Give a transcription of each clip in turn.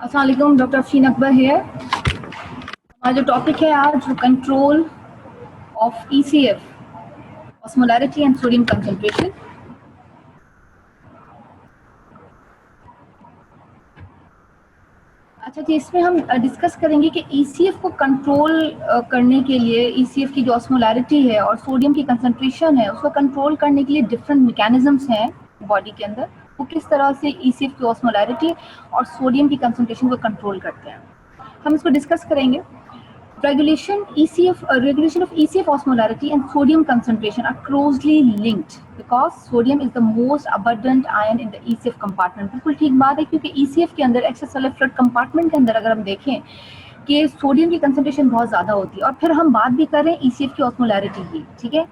अस्सलाम वालेकुम, डॉक्टर अफशीन अकबर है। हमारा जो टॉपिक है आज, control of ECF, osmolarity and sodium concentration. अच्छा जी, इसमें हम डिस्कस करेंगे कि ईसीएफ को कंट्रोल करने के लिए ईसीएफ की जो ऑस्मोलैरिटी है और सोडियम की कंसंट्रेशन है उसको कंट्रोल करने के लिए डिफरेंट मैकेनिज्म्स हैं बॉडी के अंदर। वो किस तरह से ईसीएफ की ऑस्मोलैरिटी और सोडियम की कंसंट्रेशन को कंट्रोल करते हैं, हम इसको डिस्कस करेंगे। Regulation of ECF osmolarity and sodium concentration are closely linked because sodium is the most abundant ion in the ECF compartment। बिल्कुल ठीक बात है, क्योंकि ECF के अंदर एक्स्ट्रासेलुलर फ्लूइड कंपार्टमेंट के अंदर अगर हम देखें कि सोडियम की कंसंट्रेशन बहुत ज़्यादा होती है। और फिर हम बात भी करें ECF की ऑस्मोलैरिटी की, ठीक है,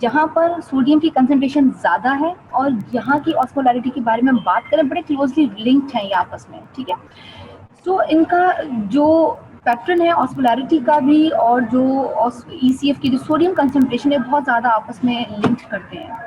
जहाँ पर सोडियम की कंसंट्रेशन ज़्यादा है और यहाँ की ऑस्मोलैरिटी के बारे में हम बात करें, बड़े क्लोजली लिंक्ड हैं ये आपस में, ठीक है। तो इनका जो पैटर्न है ऑस्मोलैरिटी का भी और जो ईसीएफ की जो सोडियम कंसंट्रेशन है बहुत ज़्यादा आपस में लिंक करते हैं।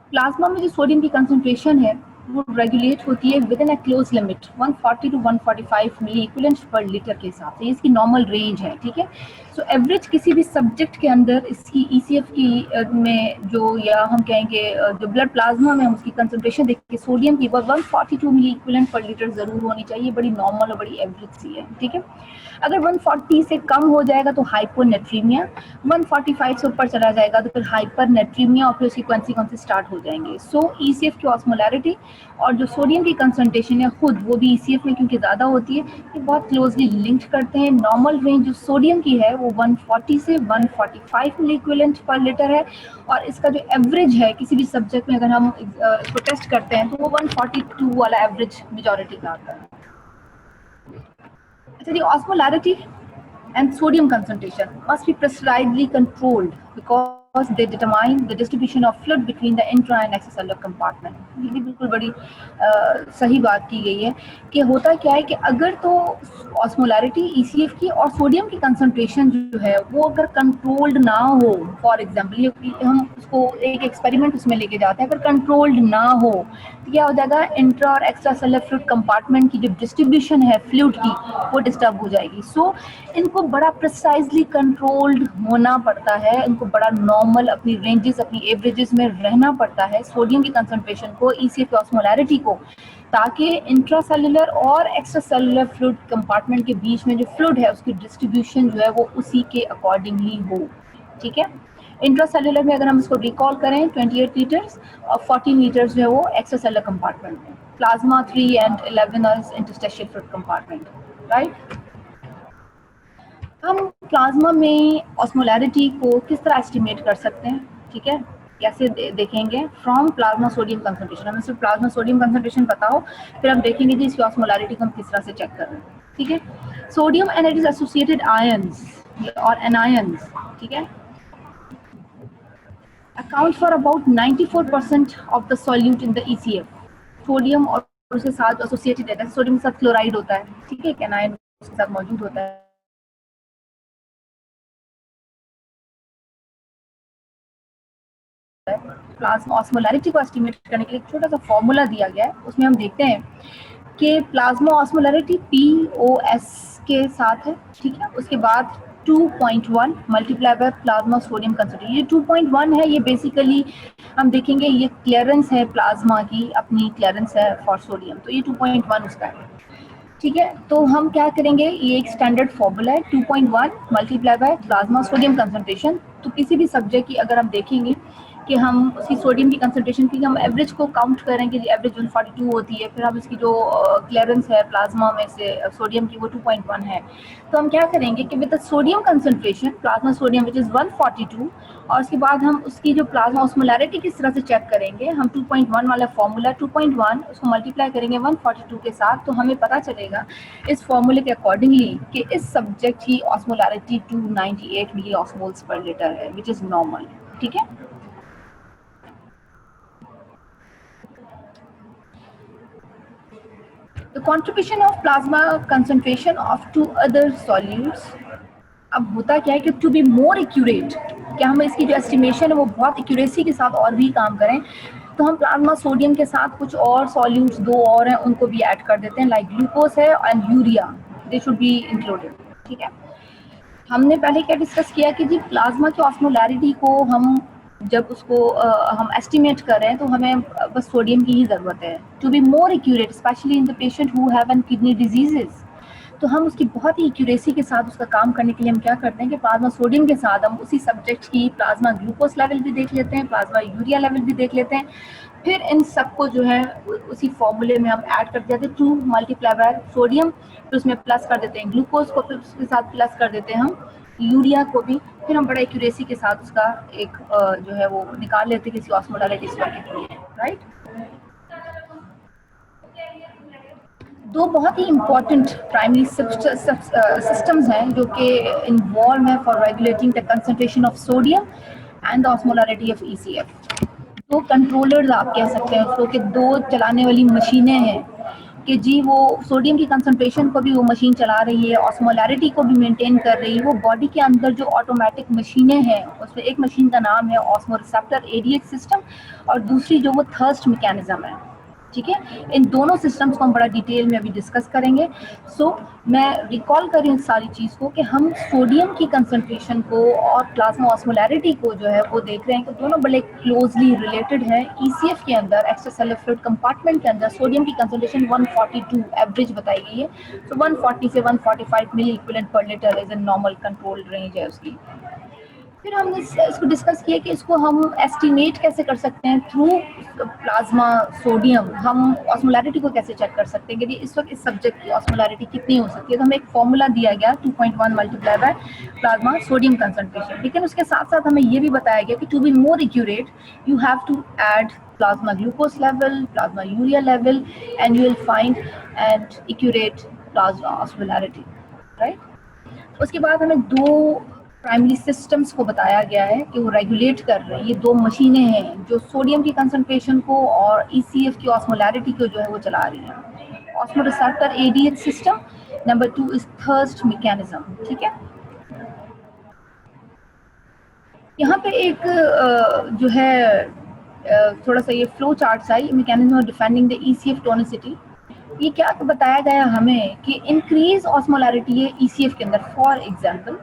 प्लाज्मा में जो सोडियम की कंसंट्रेशन है वो रेगुलेट होती है within a close limit 140 to 145 milliequivalent per litre के हिसाब से, इसकी नॉर्मल रेंज है, ठीक है। सो एवरेज किसी भी सब्जेक्ट के अंदर इसकी ईसीएफ की में जो, या हम कहेंगे जो ब्लड प्लाज्मा में हम उसकी कंसंट्रेशन देखिए सोडियम की 142 मिली इक्विवेलेंट पर लीटर ज़रूर होनी चाहिए, बड़ी नॉर्मल और बड़ी एवरेज सी है, ठीक है। अगर 140 से कम हो जाएगा तो हाइपोनेट्रीमिया, 145 से ऊपर चला जाएगा तो फिर हाइपरनेट्रीमिया और फिर उसकी कॉन्सिक्वेंसेस स्टार्ट हो जाएंगे। सो ईसीएफ की ऑस्मोलैरिटी और जो सोडियम की कंसंट्रेशन है खुद वो भी ईसीएफ में क्योंकि ज़्यादा होती है, ये बहुत क्लोजली लिंक्ड करते हैं। नॉर्मल रेंज जो सोडियम की है वो 140 से 145 मिली इक्विवेलेंट पर लीटर है, और इसका जो एवरेज है किसी भी सब्जेक्ट में अगर हम इसको टेस्ट करते हैं तो वो 142 वाला एवरेज मेजॉरिटी का आता है। अच्छा जी, osmolarity and sodium concentration must be precisely controlled because they determine the distribution of fluid between the intra and extracellular compartment। ये भी बिल्कुल बड़ी सही बात की गई है कि होता क्या है कि अगर तो ऑस्मोलैरिटी ईसीएफ की और सोडियम की कंसंट्रेशन जो है वो अगर कंट्रोल्ड ना हो, फॉर एग्जांपल ये हम उसको एक एक्सपेरिमेंट उसमें लेके जाते हैं, अगर कंट्रोल्ड ना हो तो क्या हो जाएगा, इंट्रा और एक्स्ट्रा सेलुलर फ्लूइड कंपार्टमेंट की जो डिस्ट्रीब्यूशन है फ्लूइड की वो डिस्टर्ब हो जाएगी। सो इनको बड़ा प्रिसाइजली कंट्रोल्ड होना पड़ता है, इनको बड़ा नॉर्मल अपनी रेंजेस अपनी एवरेजेस में रहना पड़ता है सोडियम की कंसंट्रेशन को, ईसीएफ ऑस्मोलैरिटी को, ताकि इंट्रासेलुलर और एक्स्ट्रासेलुलर फ्लूइड कंपार्टमेंट के बीच में जो फ्लूइड है उसकी डिस्ट्रीब्यूशन जो है वो उसी के अकॉर्डिंग ही हो, ठीक है। इंट्रासेलुलर में अगर हम इसको रिकॉल करें 28 लीटर्स और 14 लीटर्स जो है वो एक्स्ट्रासेलुलर कंपार्टमेंट में, plasma 3 and 11 interstitial fluid compartment, right. हम प्लाज्मा में ऑस्मोलैरिटी को किस तरह एस्टिमेट कर सकते हैं, ठीक है, कैसे देखेंगे, फ्रॉम प्लाज्मा सोडियम कंसंट्रेशन। हमें सिर्फ प्लाज्मा सोडियम कंसंट्रेशन पता हो, फिर हम देखेंगे जी इसकी ऑस्मोलैरिटी को हम किस तरह से चेक कर रहे हैं, ठीक है। Sodium and it is associated ions और एनायंस, ठीक है, account for about 94% of the solute in the ECF. Sodium और उसके साथ एसोसिएटेड है, सोडियम के साथ क्लोराइड होता है, ठीक है, एक एनायन उसके साथ मौजूद होता है। प्लाज्मा ऑस्मोलैरिटी को एस्टिमेट करने के लिए एक छोटा सा फॉर्मूला दिया गया है, उसमें हम देखते हैं कि प्लाज्मा ऑस्मोलैरिटी POS के साथ है, ठीक है, उसके बाद 2.1 multiply by plasma sodium concentration. ये 2.1 है, ये बेसिकली हम देखेंगे ये क्लियरेंस है प्लाज्मा की, अपनी क्लियरेंस है फॉर सोडियम, तो ये 2.1 उसका है, ठीक है। तो हम क्या करेंगे, ये एक स्टैंडर्ड फॉर्मूला है 2.1 multiply by plasma sodium concentration. तो किसी भी सब्जेक्ट की अगर हम देखेंगे कि हम उसकी सोडियम की कंसंट्रेशन की हम एवरेज को काउंट करें कि एवरेज 142 होती है, फिर हम इसकी जो क्लियरेंस है प्लाज्मा में से सोडियम की वो 2.1 है, तो हम क्या करेंगे कि with the sodium concentration plasma sodium which is 142, और उसके बाद हम उसकी जो प्लाज्मा ऑस्मोलैरिटी किस तरह से चेक करेंगे, हम 2.1 वाला फॉर्मूला 2.1 उसको मल्टीप्लाई करेंगे 142 के साथ, तो हमें पता चलेगा इस फॉर्मूले के अकॉर्डिंगली कि इस सब्जेक्ट की ऑस्मोलैरिटी 298 मिली ऑस्मोल्स पर लीटर है, विच इज़ नॉर्मल, ठीक है। The contribution of plasma concentration of two other solutes। अब होता क्या है कि to be more accurate, क्या हम इसकी जो एस्टिमेशन है वो बहुत एक्यूरेसी के साथ और भी काम करें, तो हम प्लाज्मा सोडियम के साथ कुछ और सॉल्यूट्स दो और हैं उनको भी ऐड कर देते हैं, लाइक ग्लूकोज है and urea, they should be included. ठीक है, हमने पहले क्या डिस्कस किया कि जी प्लाज्मा की ऑस्मोलैरिटी को हम जब उसको हम एस्टिमेट कर रहे हैं तो हमें बस सोडियम की ही ज़रूरत है to be more accurate, specially in the patient who have an kidney diseases. तो हम उसकी बहुत ही एक्यूरेसी के साथ उसका काम करने के लिए हम क्या करते हैं कि प्लाज्मा सोडियम के साथ हम उसी सब्जेक्ट की प्लाज्मा ग्लूकोज लेवल भी देख लेते हैं, प्लाज्मा यूरिया लेवल भी देख लेते हैं, फिर इन सबको जो है उसी फॉर्मूले में हम ऐड कर देते हैं 2 मल्टीप्लाई बाय सोडियम, फिर उसमें प्लस कर देते हैं ग्लूकोज को, फिर उसके साथ प्लस कर देते हैं हम यूरिया को भी, फिर हम बड़ा एक्यूरेसी के साथ उसका एक जो है वो निकाल लेते हैं किसी ऑस्मोलैरिटी स्कोर के लिए, राइट। दो बहुत ही इम्पॉर्टेंट प्राइमरी सिस्टम्स हैं जो कि इन्वॉल्व है for regulating the concentration of sodium and the osmolarity of ECF. दो कंट्रोलर्स आप कह सकते हैं उसको कि दो चलाने वाली मशीनें हैं कि जी वो सोडियम की कंसंट्रेशन को भी वो मशीन चला रही है, ऑस्मोलैरिटी को भी मेंटेन कर रही है। वो बॉडी के अंदर जो ऑटोमेटिक मशीनें हैं उसमें एक मशीन का नाम है ऑस्मो रिसेप्टर एडीएच सिस्टम और दूसरी जो वो थर्स्ट मैकेनिज्म है। ठीक है, इन दोनों सिस्टम्स को हम बड़ा डिटेल में अभी डिस्कस करेंगे। सो मैं रिकॉल कर रही हूँ सारी चीज़ को कि हम सोडियम की कंसंट्रेशन को और प्लाज्मा ऑस्मोलैरिटी को जो है वो देख रहे हैं कि दोनों बड़े क्लोजली रिलेटेड हैं। ईसीएफ के अंदर एक्स्ट्रासेलुलर फ्लूइड कंपार्टमेंट के अंदर सोडियम की कंसंट्रेशन 142 एवरेज बताई गई है, तो 140 से 145 milliequivalent per litre is a normal control range है उसकी। फिर हमने इसको डिस्कस किया कि इसको हम एस्टिमेट कैसे कर सकते हैं थ्रू प्लाज्मा सोडियम, हम ऑस्मोलैरिटी को कैसे चेक कर सकते हैं कि इस वक्त इस सब्जेक्ट की ऑस्मोलैरिटी कितनी हो सकती है। तो हमें एक फॉर्मूला दिया गया 2.1 multiply by plasma sodium concentration, लेकिन उसके साथ साथ हमें ये भी बताया गया कि to be more accurate you have to add plasma glucose level, plasma urea level, and you will find an accurate plasma osmolarity, right? उसके बाद हमें दो प्राइमरी सिस्टम्स को बताया गया है कि वो रेगुलेट कर रहे हैं। ये दो मशीनें हैं जो सोडियम की कंसंट्रेशन को और ईसीएफ की ऑस्मोलैरिटी को जो है वो चला रही हैं। Osmoreceptor ADH system, number 2 is thirst mechanism. ठीक है, यहाँ पे एक जो है थोड़ा सा ये फ्लो चार्ट सा है, mechanism of defining the ECF tonicity. ये क्या बताया गया हमें कि इंक्रीज ऑस्मोलैरिटी है ईसीएफ के अंदर। फॉर एग्जांपल,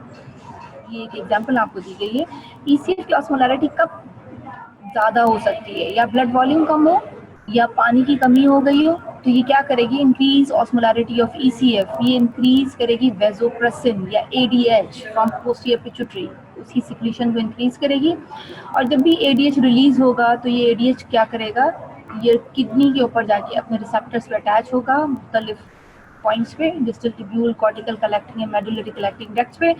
ये एक एग्जांपल आपको दी गई है, ईसीएफ की ऑस्मोलैरिटी कब ज़्यादा हो सकती है, या ब्लड वॉल्यूम कम हो या पानी की कमी हो गई हो, तो ये क्या करेगी, इंक्रीज ऑस्मोलैरिटी ऑफ ईसीएफ, ये इंक्रीज करेगी वेजोप्रेसिन या एडीएच फ्रॉम पोस्टीरियर पिट्यूटरी, उसकी सिक्रीशन को इंक्रीज करेगी। और जब भी एडीएच रिलीज होगा तो ये एडीएच क्या करेगा, ये किडनी के ऊपर जाके अपने रिसेप्टर्स पे अटैच होगा मुख्तलिफ पॉइंट्स पे, डिस्टल ट्यूब्यूल, कॉर्टिकल कलेक्टिंग या मेडुलरी कलेक्टिंग डक्ट्स पे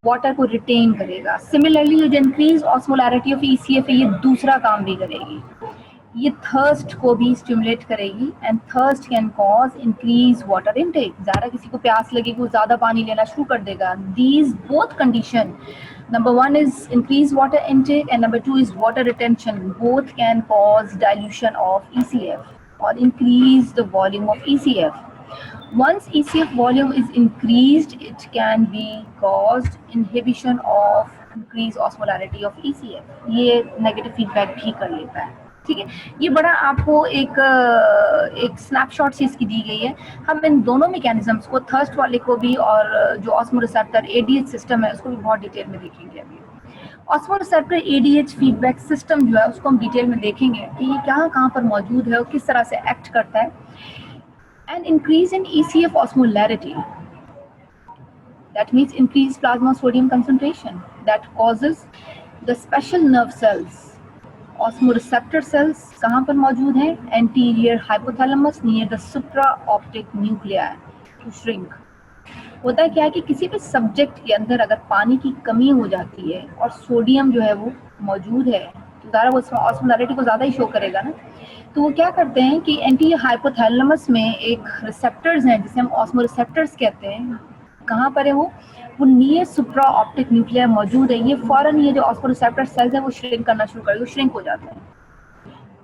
वाटर को रिटेन करेगा। सिमिलरली ये जो इंक्रीज ऑस्मोलैरिटी ऑफ ईसीएफ है ये दूसरा काम भी करेगी, ये थर्स्ट को भी स्टिमुलेट करेगी and thirst can cause increase water intake. ज़्यादा किसी को प्यास लगेगी वो ज़्यादा पानी लेना शुरू कर देगा। These both condition, number 1 is increased water intake and number 2 is water retention, both can cause dilution of ECF or increase the volume of ECF. Once ECF volume is increased, it can be caused inhibition of increased osmolarity of ECF. ये negative feedback भी कर लेता है। ठीक है, ये बड़ा आपको एक स्नैपशॉट से इसकी दी गई है। हम इन दोनों मैकेनिज्म्स को, थर्स्ट वाले को भी और जो ऑस्मो रिसेप्टर एडीएच सिस्टम है उसको भी बहुत डिटेल में देखेंगे। अभी osmo receptor ADH feedback system जो है उसको हम डिटेल में देखेंगे कि ये कहाँ पर मौजूद है और किस तरह से एक्ट करता है। And increase in ECF osmolarity, that means increased plasma sodium concentration, that causes the special nerve cells, osmoreceptor cells कहाँ पर मौजूद हैं, anterior hypothalamus near the supra optic nuclei to shrink. होता है क्या है कि किसी भी सब्जेक्ट के अंदर अगर पानी की कमी हो जाती है और सोडियम जो है वो मौजूद है तो ज़्यादा वो ऑस्मोलैरिटी को ज़्यादा ही शो करेगा ना। तो वो क्या करते हैं कि एंटीरियर हाइपोथैलेमस में एक रिसेप्टर्स हैं जिसे हम ऑस्मोरिसेप्टर्स कहते हैं। कहाँ पर है वो नियर सुप्रा ऑप्टिक न्यूक्लियर मौजूद है। ये फौरन ये जो ऑस्मोरिसेप्टर सेल्स है वो श्रिंक करना शुरू कर देते, श्रिंक हो जाते हैं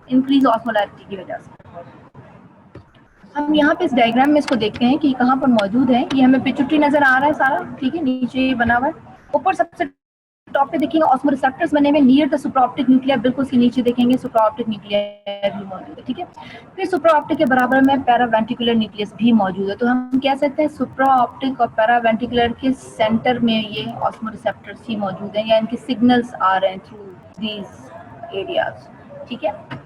इंक्रीज ऑस्मोलैरिटी की वजह से। हम यहाँ पे इस डायग्राम में इसको देखते हैं कि ये कहाँ पर मौजूद है। ये हमें पिट्यूटरी नजर आ रहा है सारा, ठीक है, नीचे ये बना हुआ है। ऊपर सबसे टॉप पे देखेंगे ऑस्मोरिसेप्टर्स बने हुए नियर द सुप्राऑप्टिक न्यूक्लियर, बिल्कुल उसके नीचे देखेंगे सुप्राऑप्टिक न्यूक्लियर भी मौजूद है, ठीक है। फिर सुप्राऑप्टिक के बराबर में पैरावेंट्रिकुलर न्यूक्लियस भी मौजूद है। तो हम कह सकते हैं सुप्राऑप्टिक और पैरावेंट्रिकुलर के सेंटर में ये ऑस्मोरिसेप्टर्स ही मौजूद हैं, या इनके सिग्नल्स आ रहे हैं थ्रू दीज एरियाज, ठीक है।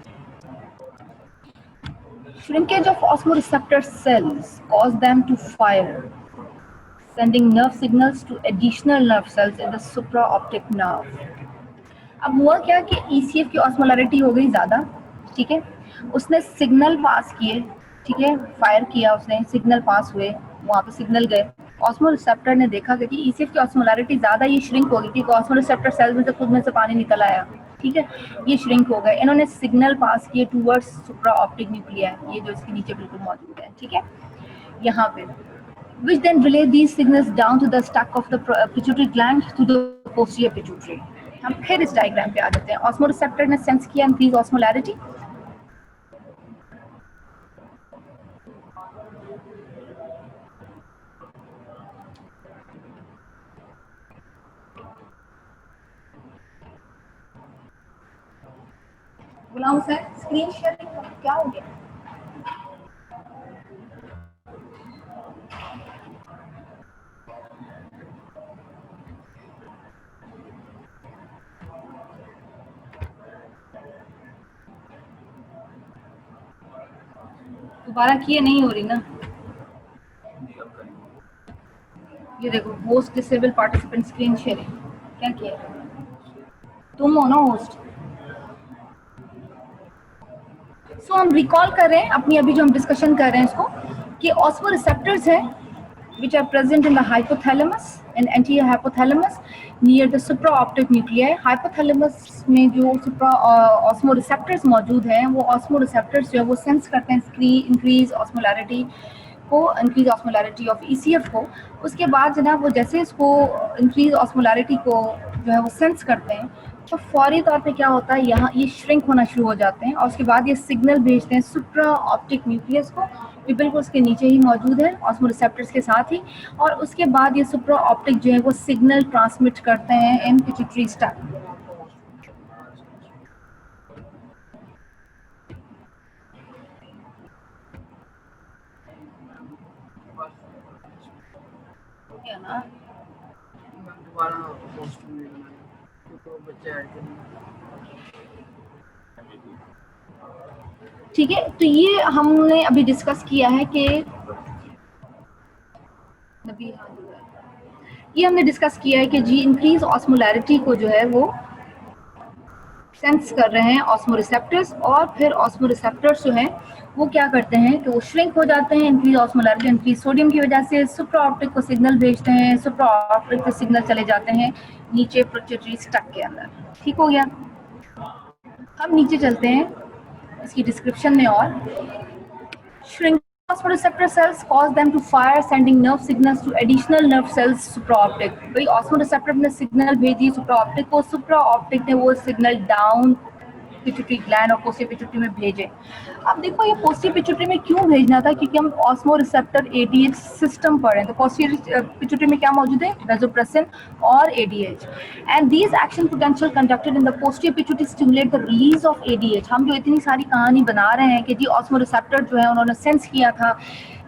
Shrinkage of osmoreceptor cells cause them to fire, sending nerve signals to additional nerve cells in the supraoptic nerve. अब हुआ क्या कि ECF की ऑस्मोलैरिटी हो गई ज़्यादा, ठीक है, उसने सिग्नल पास किए, ठीक है, फायर किया उसने, सिग्नल पास हुए, वहाँ पे सिग्नल गए, ऑस्मोरिसेप्टर ने देखा कि ECF की ऑस्मोलैरिटी ज़्यादा, ये श्रिंक हो गई थी, ऑस्मोरिसेप्टर सेल्स में से खुद में से पानी निकल आया, ठीक है, ये श्रिंक हो गए, इन्होंने सिग्नल पास किए टूवर्ड्स सुप्राऑप्टिक न्यूक्लियर, ये जो इसके नीचे बिल्कुल मौजूद है, ठीक है, यहाँ पे, which then relay these signals down to the stack of the pituitary gland to the posterior pituitary. हम फिर इस डायग्राम पे आ जाते हैं। ऑस्मोरिसेप्टर ने सेंस किया इंक्रीज ऑस्मोलैरिटी, गुलाम सर स्क्रीन शेयरिंग क्या हो गया? दोबारा किए नहीं हो रही ना, ये देखो host disable participant screen sharing, क्या किया तुम हो ना होस्ट। सो हम रिकॉल कर रहे हैं अपनी अभी जो हम डिस्कशन कर रहे हैं इसको, कि ऑस्मोरिसेप्टर्स हैं which are present in the hypothalamus and anterior hypothalamus near the supraoptic nuclei. Hypothalamus में जो ऑस्मोरिसेप्टर्स मौजूद हैं, वो ऑस्मोरिसेप्टर्स जो है वो सेंस करते हैं इंक्रीज ऑस्मोलैरिटी को, इंक्रीज ऑस्मोलैरिटी ऑफ ECF को। उसके बाद जनाब वो जैसे इसको इंक्रीज ऑस्मोलैरिटी को जो है वो सेंस करते हैं, तो फौरी तौर पे क्या होता है, यहाँ ये श्रिंक होना शुरू हो जाते हैं, और उसके बाद ये सिग्नल भेजते हैं सुप्राऑप्टिक न्यूक्लियस को, ये बिल्कुल उसके नीचे ही मौजूद है ऑस्मोरिसेप्टर्स के साथ ही, और उसके बाद ये सुप्राऑप्टिक जो है वो सिग्नल ट्रांसमिट करते हैं इन पिट्यूटरी स्टैक। ना ठीक है, तो ये हमने अभी डिस्कस किया है कि ये हमने डिस्कस किया है कि जी इंक्रीज ऑस्मोलैरिटी को जो है वो सेंस कर रहे हैं ऑस्मोरिसेप्टर्स, और फिर ऑस्मोरिसेप्टर्स जो हैं वो क्या करते हैं कि वो श्रिंक हो जाते हैं इंक्रीज ऑस्मोलैरिटी, इंक्रीज सोडियम की वजह से सुप्राऑप्टिक को सिग्नल भेजते हैं, सुप्राऑप्टिक के सिग्नल चले जाते हैं नीचे पिट्यूटरी स्टैक के अंदर। ठीक हो गया, हम नीचे चलते हैं इसकी डिस्क्रिप्शन में। और shrink osmoreceptor cells cause them to fire, sending nerve signals to additional nerve cells supraoptic। भाई ऑस्मोरिसेप्टर ने सिग्नल भेजी सुप्राऑप्टिक को, सुप्राऑप्टिक ने वो सिग्नल डाउन पिट्यूटरी ग्लैंड और पोस्टीरियर पिट्यूटरी में भेजे। अब देखो ये पोस्टीरियर पिट्यूटरी में क्यों भेजना था, क्योंकि हम ऑस्मोरिसेप्टर ADH सिस्टम पढ़ रहे हैं। तो पोस्टीरियर पिट्यूटरी में क्या मौजूद है, वेसोप्रेसिन और ADH, and these action potential conducted in the posterior pituitary stimulate the release of ADH। हम जो इतनी सारी कहानी बना रहे हैं कि जी ऑस्मोरिसेप्टर जो है उन्होंने सेंस किया था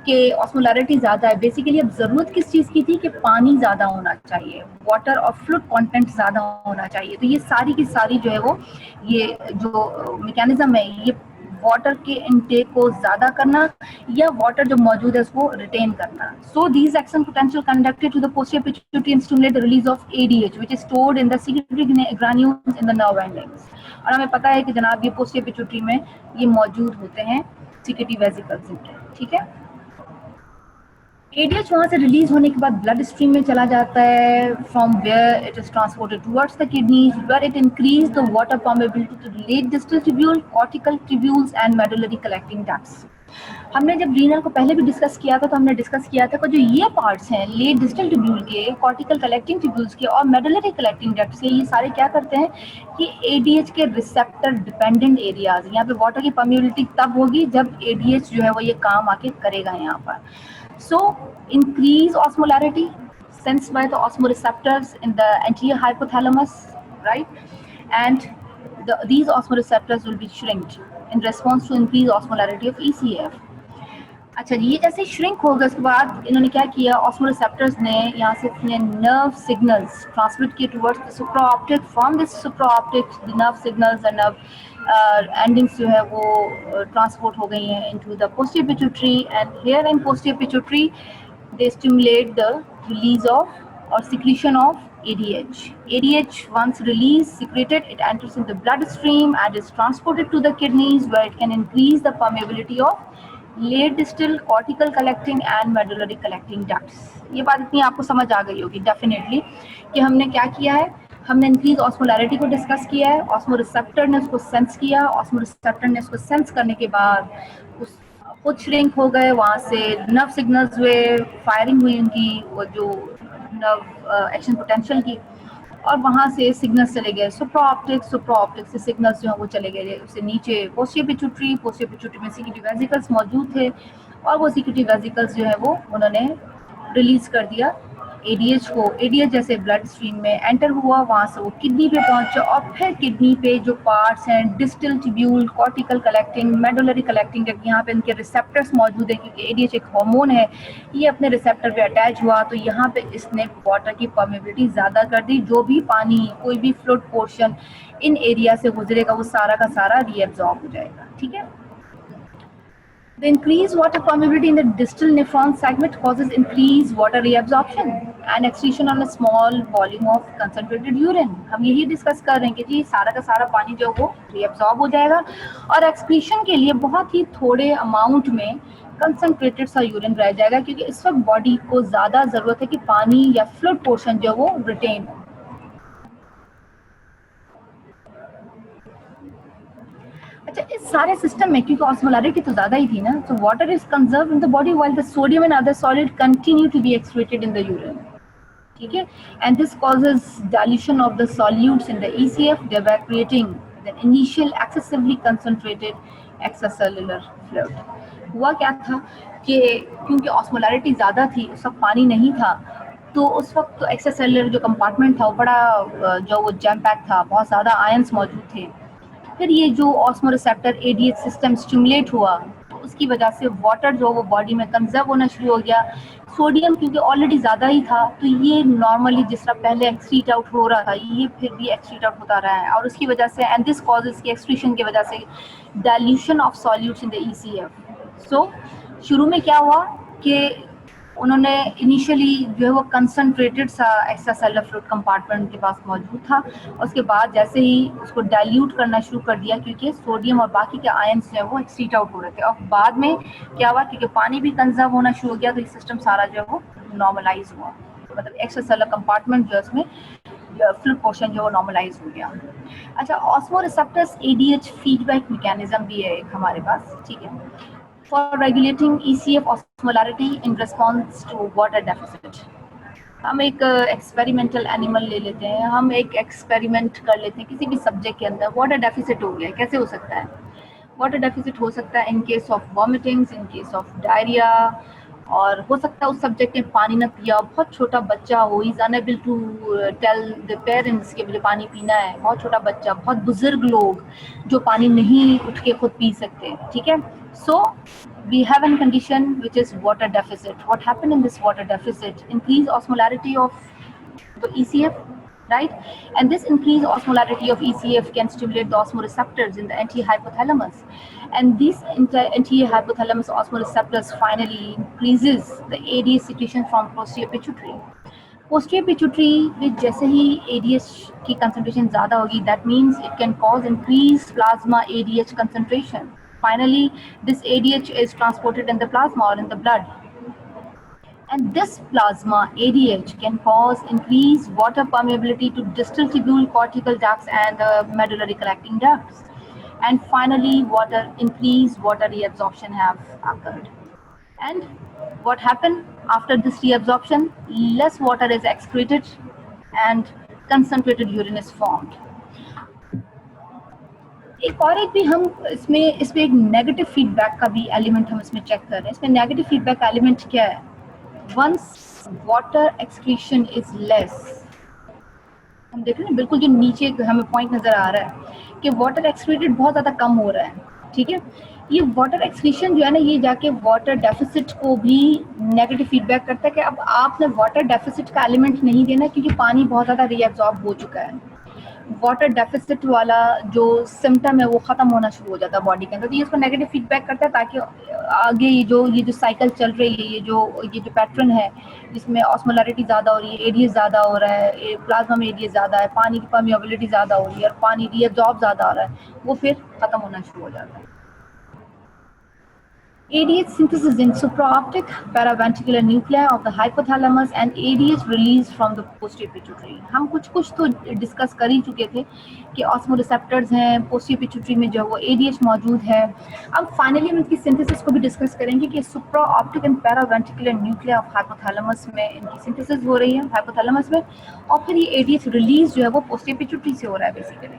कि ऑस्मोलैरिटी ज़्यादा है, बेसिकली अब ज़रूरत किस चीज़ की थी कि पानी ज़्यादा होना चाहिए, वाटर और फ्लूइड कंटेंट ज़्यादा होना चाहिए। तो ये सारी की सारी जो है वो ये जो मैकेनिज्म है, ये वाटर के इनटेक को ज़्यादा करना या वाटर जो मौजूद है उसको रिटेन करना। So these action potential conducted to the posterior pituitary and stimulate the release of ADH which is stored in the secretory granules in the nerve endings. और हमें पता है कि जनाब ये पोस्टीरियर पिट्यूटरी में ये मौजूद होते हैं सेक्रेटरी वेसिकल्स इनके, ठीक है। ADH वहाँ से रिलीज होने के बाद ब्लड स्ट्रीम में चला जाता है, from where it is transported towards the kidneys where it increase the water permeability to the late distal tubule, cortical tubules and medullary collecting ducts. हमने जब रीनल को पहले भी डिस्कस किया था तो हमने डिस्कस किया था कि जो ये पार्ट्स हैं लेट डिस्टल ट्यूब्यूल के, कॉर्टिकल कलेक्टिंग ट्यूब्यूल्स के और मेडुलरी कलेक्टिंग डक्ट्स के, ये सारे क्या करते हैं कि ADH के रिसेप्टर डिपेंडेंट एरियाज, यहाँ पे वाटर की परमेबिलिटी तब होगी जब ADH जो है वो ये काम आके करेगा यहाँ पर। So increase osmolarity, sensed by the osmoreceptors in the anterior hypothalamus, right? And these osmoreceptors will be shrinked in response to increased osmolarity of ECF. अच्छा जी, ये जैसे श्रिंक हो गया उसके बाद इन्होंने क्या किया, ऑस्मोरिसेप्टर्स ने यहाँ से अपने नर्व सिग्नल्स ट्रांसमिट किए towards the supraoptic, from this supraoptic the nerve signals and nerve endings जो है वो ट्रांसपोर्ट हो गई हैं into the posterior pituitary, and here in posterior pituitary they stimulate the release of or secretion of ADH. ADH once released, secreted, it enters in the bloodstream and is transported to the kidneys where it can increase the permeability of late distal cortical collecting and medullary collecting ducts. ये बात इतनी आपको समझ आ गई होगी definitely कि हमने क्या किया है, हमने इंक्रीज ऑस्मोलैरिटी को डिस्कस किया है, ऑस्मोरिसेप्टर ने उसको सेंस किया, ऑस्मोरिसेप्टर ने उसको सेंस करने के बाद उस खुद श्रिंक हो गए, वहाँ से नर्व सिग्नल्स हुए, फायरिंग हुई उनकी वो जो नर्व एक्शन पोटेंशियल की, और वहाँ से सिग्नल्स चले गए सुप्राऑप्टिक से सिग्नल्स जो है वो चले गए उससे नीचे पोस्टीरियर पिट्यूटरी में सीक्रेटरी वेसिकल्स मौजूद थे, और वो सीक्रेटरी वेसिकल्स जो है वो उन्होंने रिलीज कर दिया एडीएच को। एडीएच जैसे ब्लड स्ट्रीम में एंटर हुआ, वहाँ से वो किडनी पे पहुंचा, और फिर किडनी पे जो पार्ट्स हैं distal tubule, cortical collecting, medullary collecting, यहाँ पे इनके रिसेप्टर्स मौजूद है क्योंकि एडीएच एक हार्मोन है, ये अपने रिसेप्टर पे अटैच हुआ, तो यहाँ पे इसने वाटर की परमेबिलिटी ज़्यादा कर दी, जो भी पानी कोई भी फ्लूइड पोर्शन इन एरिया से गुजरेगा वो सारा का सारा रीएब्जॉर्ब हो जाएगा। ठीक है, the increased water permeability in the distal nephron segment causes increased water reabsorption and excretion on a small volume of concentrated urine. हम यही डिस्कस कर रहे हैं कि जी सारा का सारा पानी जो वो reabsorb हो जाएगा, और एक्सक्रीशन के लिए बहुत ही थोड़े अमाउंट में कंसनट्रेटेड सा यूरिन रह जाएगा, क्योंकि इस वक्त बॉडी को ज़्यादा ज़रूरत है कि पानी या फ्लूइड पोर्शन जो वो रिटेन हो। अच्छा, इस सारे सिस्टम में क्योंकि ऑस्मोलैरिटी तो ज़्यादा ही थी ना, तो water is conserve in the body while the sodium and other solid continue to be excreted in the urine. ठीक है, and this causes dilution of the solutes in the ECF, thereby creating the initial excessively concentrated extracellular fluid। हुआ क्या था कि क्योंकि osmolarity ज़्यादा थी, उस वक्त पानी नहीं था, तो उस वक्त तो एक्स्ट्रासेलुलर जो कंपार्टमेंट था वो बड़ा जो वो जैम पैक था, बहुत ज़्यादा आयंस मौजूद थे। फिर ये जो ऑस्मोरिसेप्टर एडीएच सिस्टम स्टिमुलेट हुआ, तो उसकी वजह से वाटर जो वो बॉडी में कंजर्व होना शुरू हो गया। सोडियम क्योंकि ऑलरेडी ज़्यादा ही था, तो ये नॉर्मली जिस तरह पहले एक्सक्रीट आउट हो रहा था, ये फिर भी एक्सक्रीट आउट होता रहा है, और उसकी वजह से एंड दिस कॉजेज की एक्सक्रीशन की वजह से dilution of solutes in the ECF। सो शुरू में क्या हुआ कि उन्होंने इनिशियली जो है वो कंसनट्रेटेड सा एक्स्ट्रासेलुलर फ्लूइड कंपार्टमेंट के पास मौजूद था, उसके बाद जैसे ही उसको डाइल्यूट करना शुरू कर दिया क्योंकि सोडियम और बाकी के आयंस जो है वो एक्सक्रीट आउट हो रहे थे, और बाद में क्या हुआ क्योंकि पानी भी कंजर्व होना शुरू हो गया, तो ये सिस्टम सारा जो है वो नॉर्मलाइज हुआ, मतलब एक्स्ट्रासेलुलर कंपार्टमेंट जो है उसमें फ्लूइड पोर्शन जो नॉर्मलाइज हो गया। अच्छा, ऑस्मोरिसेप्टर्स एडीएच फीडबैक मैकेनिज्म भी है एक हमारे पास। ठीक है, for regulating ECF osmolarity in response to water deficit। हम एक एक्सपेरिमेंटल एनिमल ले लेते हैं, हम एक एक्सपेरिमेंट कर लेते हैं किसी भी सब्जेक्ट के अंदर। वाटर डेफिसिट हो गया, कैसे हो सकता है? वाटर डेफिसिट हो सकता है in case of vomitings, in case of diarrhoea, और हो सकता है उस सब्जेक्ट ने पानी ना पिया, बहुत छोटा बच्चा हो, is unable to tell the parents कि मुझे पानी पीना है, बहुत छोटा बच्चा, बहुत बुजुर्ग लोग जो पानी नहीं उठ के खुद पी सकते। ठीक है, so we have a condition which is water deficit. What happened in this water deficit? Increased osmolarity of the ECF, right? And this increased osmolarity of ECF can stimulate the osmoreceptors in the antehypothalamus, and these antehypothalamus osmoreceptors finally increases the ADH secretion from posterior pituitary. Posterior pituitary में जैसे ही ADH की concentration ज़्यादा होगी, that means it can cause increased plasma ADH concentration. Finally, this ADH is transported in the plasma or in the blood, and this plasma ADH can cause increased water permeability to distal tubule, cortical ducts, and medullary collecting ducts. And finally, increased water reabsorption have occurred. And what happened after this reabsorption? Less water is excreted and concentrated urine is formed. एक भी हम इसमें एक negative feedback का भी element हम इसमें check कर रहे हैं। इसमें नेगेटिव फीडबैक एलिमेंट क्या है? Once water excretion is less, हम देख रहे हैं बिल्कुल जो नीचे हमें पॉइंट नजर आ रहा है कि वाटर एक्सक्रीटेड बहुत ज़्यादा कम हो रहा है, ठीक है। ये वाटर एक्सक्रीशन जो है ना, ये जाके वाटर डेफिसिट को भी नेगेटिव फीडबैक करता है कि अब आपने वाटर डेफिसिट का एलिमेंट नहीं देना क्योंकि पानी बहुत ज़्यादा रीअब्सॉर्ब हो चुका है। वाटर डेफिसिट वाला जो सिम्टम है वो ख़त्म होना शुरू हो जाता है बॉडी के अंदर, तो ये उसको नेगेटिव फीडबैक करता है ताकि आगे ये जो साइकिल चल रही है, ये जो पैटर्न है जिसमें ऑस्मोलैरिटी ज़्यादा हो रही है, एडीएस ज़्यादा हो रहा है, प्लाज्मा में एडीएस ज़्यादा है, पानी की परमिएबिलिटी ज़्यादा हो रही है और पानी रीअब्सॉर्ब ज़्यादा हो रहा है, वो फिर ख़त्म होना शुरू हो जाता है। ADH synthesis in supraoptic paraventricular nuclei of the hypothalamus and ADH released from the posterior pituitary। हम कुछ तो डिस्कस कर ही चुके थे कि ऑस्मोरिसेप्टर्स हैं पोस्टीरियर पिट्यूटरी में जो वो ADH मौजूद है। अब फाइनली हम इसकी सिंथेसिस को भी डिस्कस करेंगे कि supraoptic and paraventricular nuclei of hypothalamus में इनकी सिंथेसिस हो रही है हाइपोथैलेमस में, और फिर ये ADH रिलीज जो है वो पोस्टीरियर पिट्यूटरी से हो रहा है बेसिकली।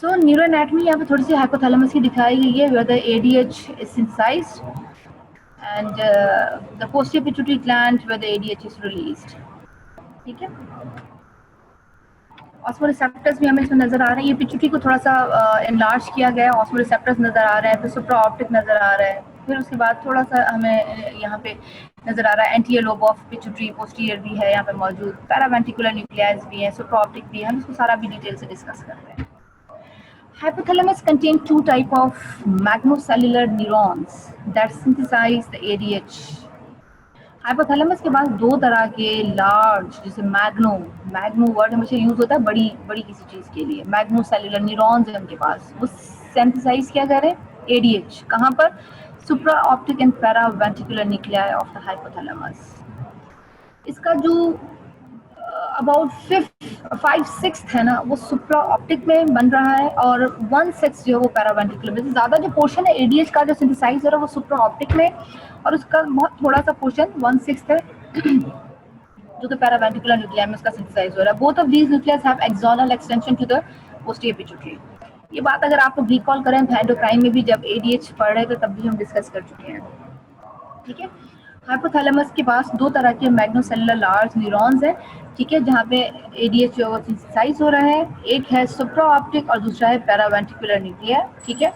सो न्यूरो एनाटमी यहाँ पे थोड़ी सी हाइपोथैलेमस की दिखाई गई है, where the ADH is synthesized and the posterior pituitary gland where the ADH is released, ठीक है। ऑस्मोरिसेप्टर्स भी हमें इसमें नजर आ रहे हैं, ये पिट्यूटरी को थोड़ा सा एनलार्ज किया गया है, ऑस्मोरिसेप्टर्स नजर आ रहे हैं, फिर सुप्राऑप्टिक नजर आ रहा है, फिर उसके बाद थोड़ा सा हमें यहाँ पे नजर आ रहा है anterior lobe of pituitary posterior भी है यहाँ पे मौजूद, पैरावेंट्रिकुलर न्यूक्लियस भी है, सुप्राऑप्टिक भी है, हम इसको सारा भी डिटेल से डिस्कस कर रहे हैं। Hypothalamus contains two types of magnocellular neurons that synthesize the ADH। Hypothalamus के पास दो तरह के लार्ज, जैसे मैग्नो वर्ड हमेशा यूज होता है बड़ी बड़ी किसी चीज के लिए, मैग्नोसेल्युलर न्यूरॉन्स है उनके पास, वो सिंथेसाइज क्या कर रहे हैं एडीएच, कहाँ पर, सुप्रा optic and paraventricular nuclei of the hypothalamus. इसका जो अबाउट 5/6 है ना वो सुप्रा ऑप्टिक में बन रहा है और 1/6 जो है वो पैरावेंट्रिकुलर में, ज़्यादा जो पोर्शन है एडीएच का जो सिंथेसाइज हो रहा है वो सुप्रा ऑप्टिक में, और उसका बहुत थोड़ा सा पोर्शन 1/6 है जो कि पैरावेंट्रिकुलर न्यूक्लिया में उसका सिंथेसाइज हो रहा है। Both of these nucleus have axonal extension to the posterior pituitary. ये बात अगर आप लोग रिकॉल करें एंडोक्राइन में भी जब एडीएच पढ़ रहे थे तब भी हम डिस्कस कर चुके हैं, ठीक है। हाइपोथैलेमस के पास दो तरह के मैग्नोसेलुलर लार्ज न्यूरॉन्स हैं, ठीक है, जहाँ पे एडीएच जो है सिंथेसाइज हो रहा है, एक है सुप्रा ऑप्टिक और दूसरा है पैरावेंट्रिकुलर न्यूक्लिया, ठीक है।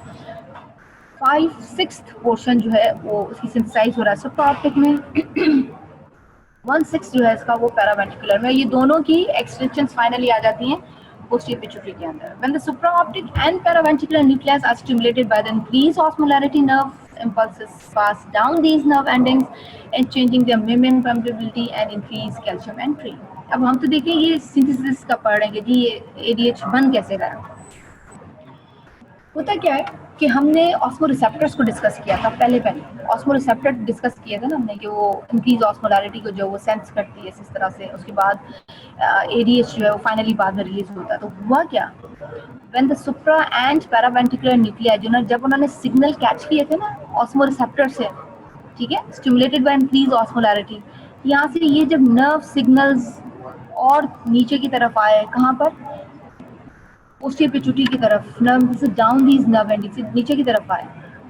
5/6 पोर्शन जो है वो उसकी सिंथेसाइज हो रहा है सुप्रा ऑप्टिक में, 1/6 जो है इसका वो पैरावेंट्रिकुलर में, ये दोनों की एक्सटेंशंस फाइनली आ जाती हैं posterior pituitary के अंदर। When the supraoptic and paraventricular nucleus are stimulated by the increased osmolarity, nerve impulses pass down these nerve endings and changing their membrane permeability and increase calcium entry। अब हम तो देखें ये synthesis का पढ़ रहे हैं कि ये ADH बन कैसे रहा है। होता क्या है कि हमने ऑस्मोरिसेप्टर्स को डिस्कस किया था पहले ऑस्मोरिसेप्टर डिस्कस किया था ना हमने कि वो इंक्रीज ऑस्मोलैरिटी को जो वो सेंस करती है इस तरह से, उसके बाद ADH जो है वो फाइनली बाद में रिलीज होता है। तो हुआ क्या, when the supra and paraventricular nuclei जो ना जब उन्होंने सिग्नल कैच किए थे ना ऑस्मोरिसेप्टर से, ठीक है, स्टिमुलेटेड बाय इंक्रीज ऑस्मोलैरिटी, यहाँ से ये जब नर्व सिग्नल्स और नीचे की तरफ आए, कहाँ पर, पोस्टीरियर पिट्यूटरी की तरफ, नर्व से डाउन दीज नर्व एंडिंग से नीचे की तरफ आए,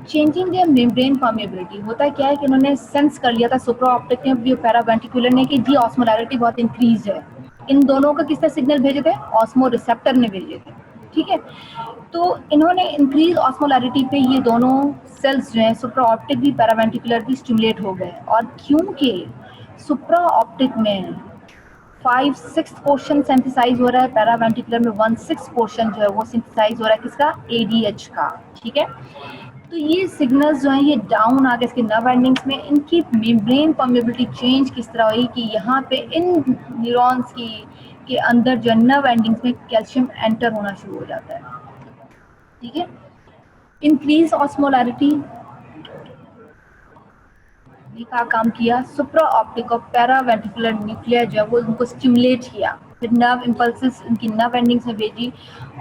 चेंजिंग देयर मेम्ब्रेन परमेबिलिटी। होता है क्या है कि उन्होंने सेंस कर लिया था सुप्रा ऑप्टिक ने भी पैरावेंट्रिकुलर ने कि जी ऑस्मोलैरिटी बहुत इंक्रीज है, इन दोनों का किसने सिग्नल भेजे थे, ऑस्मो रिसेप्टर ने भेजे थे, ठीक है। तो इन्होंने इंक्रीज ऑस्मोलैरिटी पे ये दोनों सेल्स जो हैं सुप्रा ऑप्टिक भी पैरावेंट्रिकुलर भी स्टिमुलेट हो गए, और क्योंकि सुप्रा ऑप्टिक में 5/6 पोर्शन सिंथेसाइज हो रहा है, पैरावेंट्रिकुलर में 1/6 पोर्शन जो है वो सिंथेसाइज हो रहा है किसका, ADH का, ठीक है। तो ये सिग्नल्स जो हैं ये डाउन आ गए इसके नर्व एंडिंग्स में, इनकी मेम्ब्रेन परमेबिलिटी चेंज किस तरह हुई कि यहाँ पे इन न्यूरॉन्स की के अंदर जो नर्व एंडिंग्स में कैल्शियम एंटर होना शुरू हो जाता है, ठीक है। इंक्रीज ऑस्मोलैरिटी का काम किया, सुप्रा ऑप्टिक और पैरावेंट्रिकुलर न्यूक्लिया जो है वो उनको स्टिमुलेट किया, फिर नर्व इम्पल्सेस उनकी नर्व एंडिंग्स में भेजी,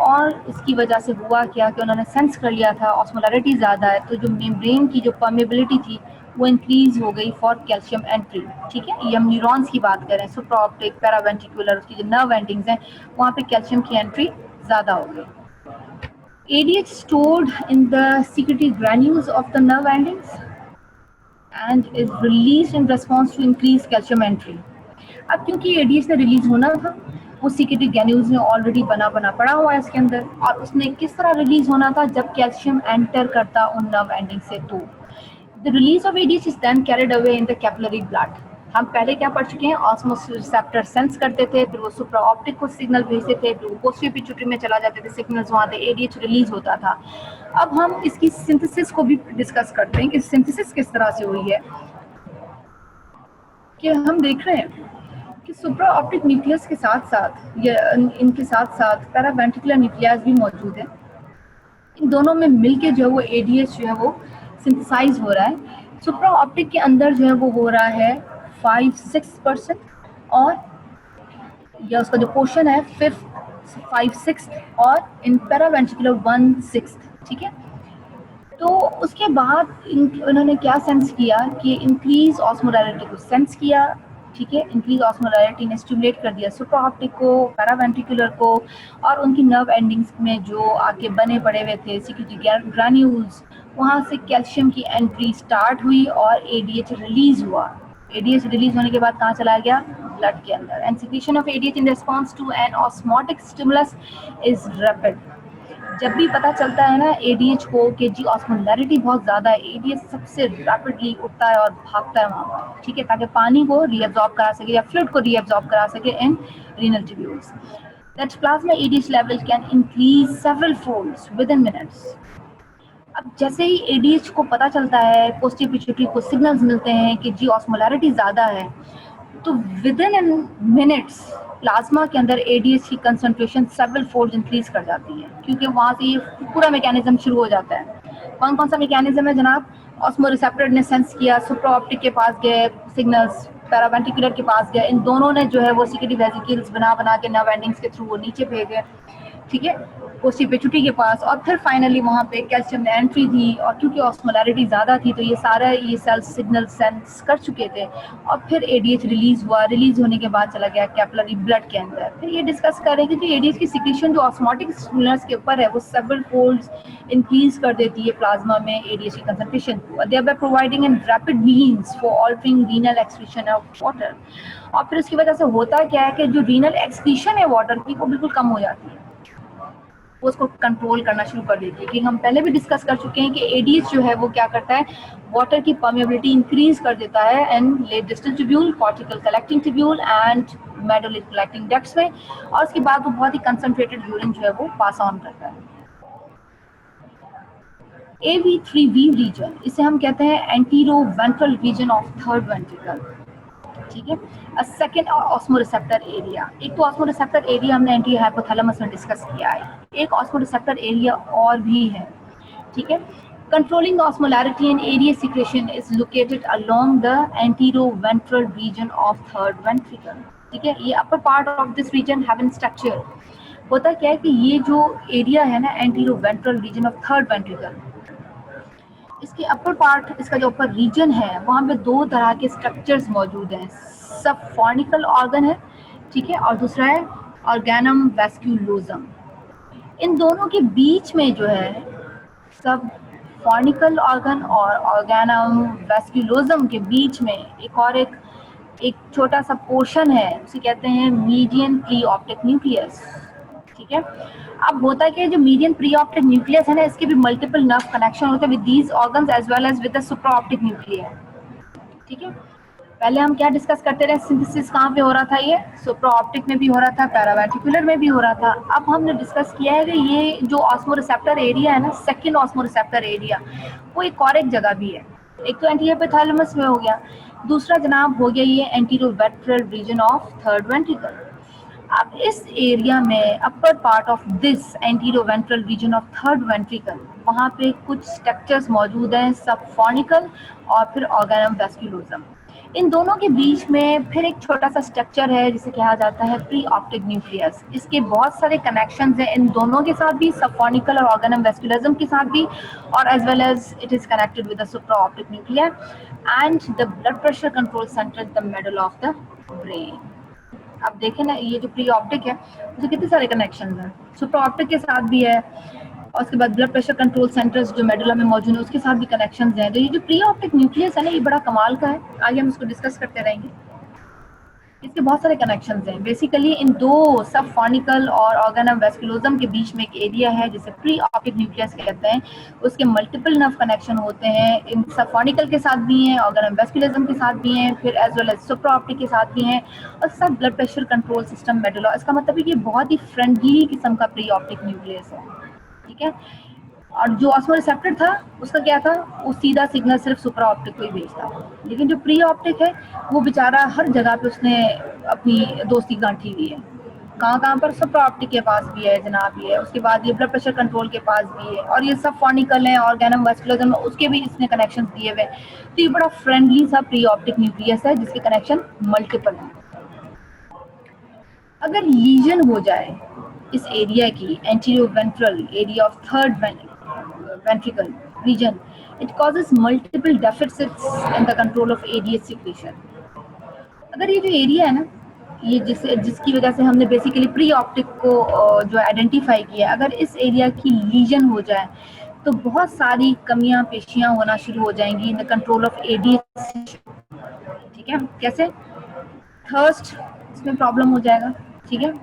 और इसकी वजह से हुआ क्या कि उन्होंने सेंस कर लिया था ऑस्मोलैरिटी ज़्यादा है, तो जो मेम्ब्रेन की जो परमेबिलिटी थी वो इंक्रीज हो गई फॉर कैल्शियम एंट्री, ठीक है। ये हम न्यूरॉन्स की बात करें, सुप्रा ऑप्टिक पैरावेंट्रिकुलर उसकी जो नर्व एंडिंग्स हैं वहाँ पे कैल्शियम की एंट्री ज़्यादा हो गई। ADH stored in the secretory granules of the nerve endings, and is released in response to increased calcium entry. अब क्योंकि एडीएच ने रिलीज होना था, वो सीक्रेटरी ग्रैन्यूल्स में ऑलरेडी बना पड़ा हुआ है इसके अंदर, और उसने किस तरह रिलीज होना था, जब कैल्शियम एंटर करता उन नर्व एंडिंग से। तो the release of ADH is then carried away in the capillary blood. हम पहले क्या पढ़ चुके हैं, ऑस्मोसिस रिसेप्टर सेंस करते थे, फिर वो सुप्रा ऑप्टिक को सिग्नल भेजते थे, फिर वो पोस्टीरियर पिट्यूटरी में चला जाते थे सिग्नल्स, वहाँ पे एडीएच रिलीज होता था। अब हम इसकी सिंथेसिस को भी डिस्कस करते हैं कि सिंथेसिस किस तरह से हुई है। कि हम देख रहे हैं कि सुप्रा ऑप्टिक न्यूक्लियस के साथ साथ इनके साथ साथ पैरावेंट्रिकुलर न्यूक्लियस भी मौजूद है। इन दोनों में मिलके जो है वो एडीएच जो है वो सिंथेसाइज हो रहा है। सुप्रा ऑप्टिक के अंदर जो है वो हो रहा है 5-6%, और या उसका जो पोर्शन है 5/6, और इन पैरावेंट्रिकुलर 1/6। ठीक है, तो उसके बाद उन्होंने क्या सेंस किया कि इंक्रीज ऑस्मोलैरिटी को सेंस किया। ठीक है, इंक्रीज ऑस्मोलैरिटी ने स्टिमुलेट कर दिया सुप्रा ऑप्टिक को, पैरावेंट्रिकुलर को, और उनकी नर्व एंडिंग्स में जो आगे बने पड़े हुए थे सीक्रेटरी ग्रैन्यूल्स, वहाँ से कैल्शियम की एंट्री स्टार्ट हुई और एडीएच रिलीज हुआ। एडीएच रिलीज होने के बाद कहाँ चला गया, ब्लड के अंदर। And secretion of ADH in response to an osmotic stimulus is rapid. जब भी पता चलता है ना एडीएच को कि जी ऑस्मोलैरिटी बहुत ज़्यादा है, एडीएच सबसे रैपिडली उठता है और भागता है वहाँ पर। ठीक है, ताकि पानी को रीअब्जॉर्ब करा सके या फ्लूइड को रीअब्जॉर्ब करा सके in renal tubules. That plasma ADH level can increase several folds within minutes. अब जैसे ही एडीएच को पता चलता है, पोस्टीरियर पिट्यूटरी को सिग्नल्स मिलते हैं कि जी ऑस्मोलैरिटी ज़्यादा है, तो विद इन मिनट्स प्लाज्मा के अंदर एडीएच की कंसंट्रेशन सेवरल फोल्ड इंक्रीज कर जाती है, क्योंकि वहाँ से ये पूरा मैकेनिज्म शुरू हो जाता है। कौन कौन सा मैकेनिज्म है जनाब, ऑस्मो रिसेप्टर ने सेंस किया, सुप्रा ऑप्टिक के पास गए सिग्नल्स, पैरावेंट्रिकुलर के पास गए, इन दोनों ने जो है वो सीक्रेटरी वेसिकल्स बना के नर्व एंडिंग्स के थ्रू वो नीचे भेजे। ठीक है, पोस्टीरियर पिट्यूटरी के पास, और फिर फाइनली वहाँ पे कैल्शियम ने एंट्री दी, और क्योंकि ऑस्मोलैरिटी ज़्यादा थी तो ये सारा ये सेल्स सिग्नल सेंस कर चुके थे, और फिर एडीएच रिलीज हुआ। रिलीज होने के बाद चला गया कैपिलरी ब्लड के अंदर। फिर ये डिस्कस करें कि जो एडीएच की सिक्रीशन जो ऑस्मोटिक स्टिमुलस के ऊपर है वो सेवरल फोल्ड्स इंक्रीज कर देती है प्लाज्मा में एडीएच की कंसंट्रेशन को, thereby providing an rapid means for altering renal excretion of water। और फिर उसकी वजह से होता क्या है कि जो रीनल एक्सक्रीशन है वाटर की वो बिल्कुल कम हो जाती है, वो उसको कंट्रोल करना शुरू कर देती है। कि हम पहले भी डिस्कस कर चुके हैं कि एडीएच जो है वो क्या करता है, वाटर की परमेबिलिटी इंक्रीज कर देता है in late distal tubule, cortical collecting tubule and medullary collecting ducts में, और उसके बाद वो बहुत ही कंसंट्रेटेड यूरिन जो है वो पास ऑन करता है। AV3V रीजन, इसे हम कहते हैं antero ventral region of third ventricle. ठीक है, सेकेंड ऑस्मोरिसेप्टर एरिया। एक तो ऑस्मोरिसेप्टर एरिया हमने एंटी हाइपोथैलेमस में डिस्कस किया है, एक ऑस्मोरिसेप्टर एरिया और भी है। ठीक है, controlling osmolarity and area secretion is located along the anteroventral region of third ventricle. ठीक है, ये upper part of this region have in structure. होता क्या है कि ये जो एरिया है ना anteroventral region of third ventricle, इसके अपर पार्ट, इसका जो अपर रीजन है वहाँ पे दो तरह के स्ट्रक्चर्स मौजूद हैं। सब फॉर्निकल ऑर्गन है, ठीक है, और दूसरा है ऑर्गेनम वैस्क्यूलोजम। इन दोनों के बीच में जो है सब फॉर्निकल ऑर्गन और ऑर्गेनम वैस्क्यूलोजम के बीच में एक छोटा सा पोर्शन है, उसे कहते हैं मीडियन प्री ऑप्टिक न्यूक्लियस। ठीक है, अब होता है कि जो मीडियन प्री ऑप्टिक न्यूक्लियस है ना, इसके भी मल्टीपल नर्व कनेक्शन होते हैं with these organs as well as with the supra optic nuclear. ठीक है, पहले हम क्या डिस्कस करते रहे, सिंथेसिस कहाँ पे हो रहा था, ये सुप्रा ऑप्टिक में भी हो रहा था, पैरावेंट्रिकुलर में भी हो रहा था। अब हमने डिस्कस किया है कि ये जो ऑस्मोरिसेप्टर एरिया है ना, सेकंड ऑस्मोरिसेप्टर एरिया, वो एक और एक जगह भी है। एक तो एंटीहाइपोथैलेमस में हो गया, दूसरा जनाब हो गया ये anteroventral region of third ventricle. अब इस एरिया में upper part of this anteroventral region of third ventricle, वहाँ पे कुछ स्ट्रक्चर्स मौजूद हैं, सब फॉर्निकल और फिर ऑर्गेनम वैस्क्यूलोजम। इन दोनों के बीच में फिर एक छोटा सा स्ट्रक्चर है जिसे कहा जाता है प्री ऑप्टिक न्यूक्लियस। इसके बहुत सारे कनेक्शंस हैं इन दोनों के साथ भी, सब फॉर्निकल और ऑर्गेनम वैस्क्यूलोजम के साथ भी, और as well as it is connected with the supra optic nuclear and the blood pressure control centre the middle of the brain. अब देखें ना, ये जो प्री ऑप्टिक है उसके कितने सारे कनेक्शन हैं, सुप्रा ऑप्टिक के साथ भी है, और उसके बाद ब्लड प्रेशर कंट्रोल सेंटर्स जो मेडुला में मौजूद है उसके साथ भी कनेक्शंस हैं। तो ये जो प्री ऑप्टिक न्यूक्लियस है ना, ये बड़ा कमाल का है, आगे हम इसको डिस्कस करते रहेंगे। इसके बहुत सारे कनेक्शंस हैं। बेसिकली इन दो सब फॉनिकल और ऑर्गेनम वेस्कुलोजम के बीच में एक एरिया है जिसे प्री ऑप्टिक न्यूक्लियस कहते हैं। उसके मल्टीपल नर्व कनेक्शन होते हैं, इन सब फॉनिकल के साथ भी हैं, ऑर्गेनम वेस्कुलोजम के साथ भी हैं, फिर as well as supra optic के साथ भी हैं, और सब blood pressure control system medulla. इसका मतलब है कि बहुत ही फ्रेंडली किस्म का प्री ऑप्टिक न्यूक्लियस है, ठीक है। और जो ऑस्मो रिसेप्टर था उसका क्या था, वो सीधा सिग्नल सिर्फ सुप्रा ऑप्टिक को ही भेजता था। लेकिन जो प्री ऑप्टिक है वो बेचारा हर जगह पे उसने अपनी दोस्ती गांठी हुई है। कहाँ कहाँ पर, सुप्रा ऑप्टिक के पास भी है जनाब, ये है। उसके बाद ये ब्लड प्रेशर कंट्रोल के पास भी है, और ये सब फॉनिकल है, ऑर्गेनम वेस्कुलर उसके भी इसने कनेक्शन दिए हुए। तो ये बड़ा फ्रेंडली सा प्री ऑप्टिक न्यूक्लियस है जिसके कनेक्शन मल्टीपल है। अगर लीजन हो जाए इस एरिया की, anterior ventral area of third ventricle region, it causes multiple deficits in the control of ADH secretion. अगर ये जो एरिया है ना, ये जिसकी वजह से हमने बेसिकली प्री ऑप्टिक को जो आइडेंटिफाई किया, अगर इस एरिया की लीजन हो जाए तो बहुत सारी कमियां पेशियां होना शुरू हो जाएंगी in the control of ADH, ठीक है। कैसे? थर्स्ट, इसमें प्रॉब्लम हो जाएगा, ठीक है,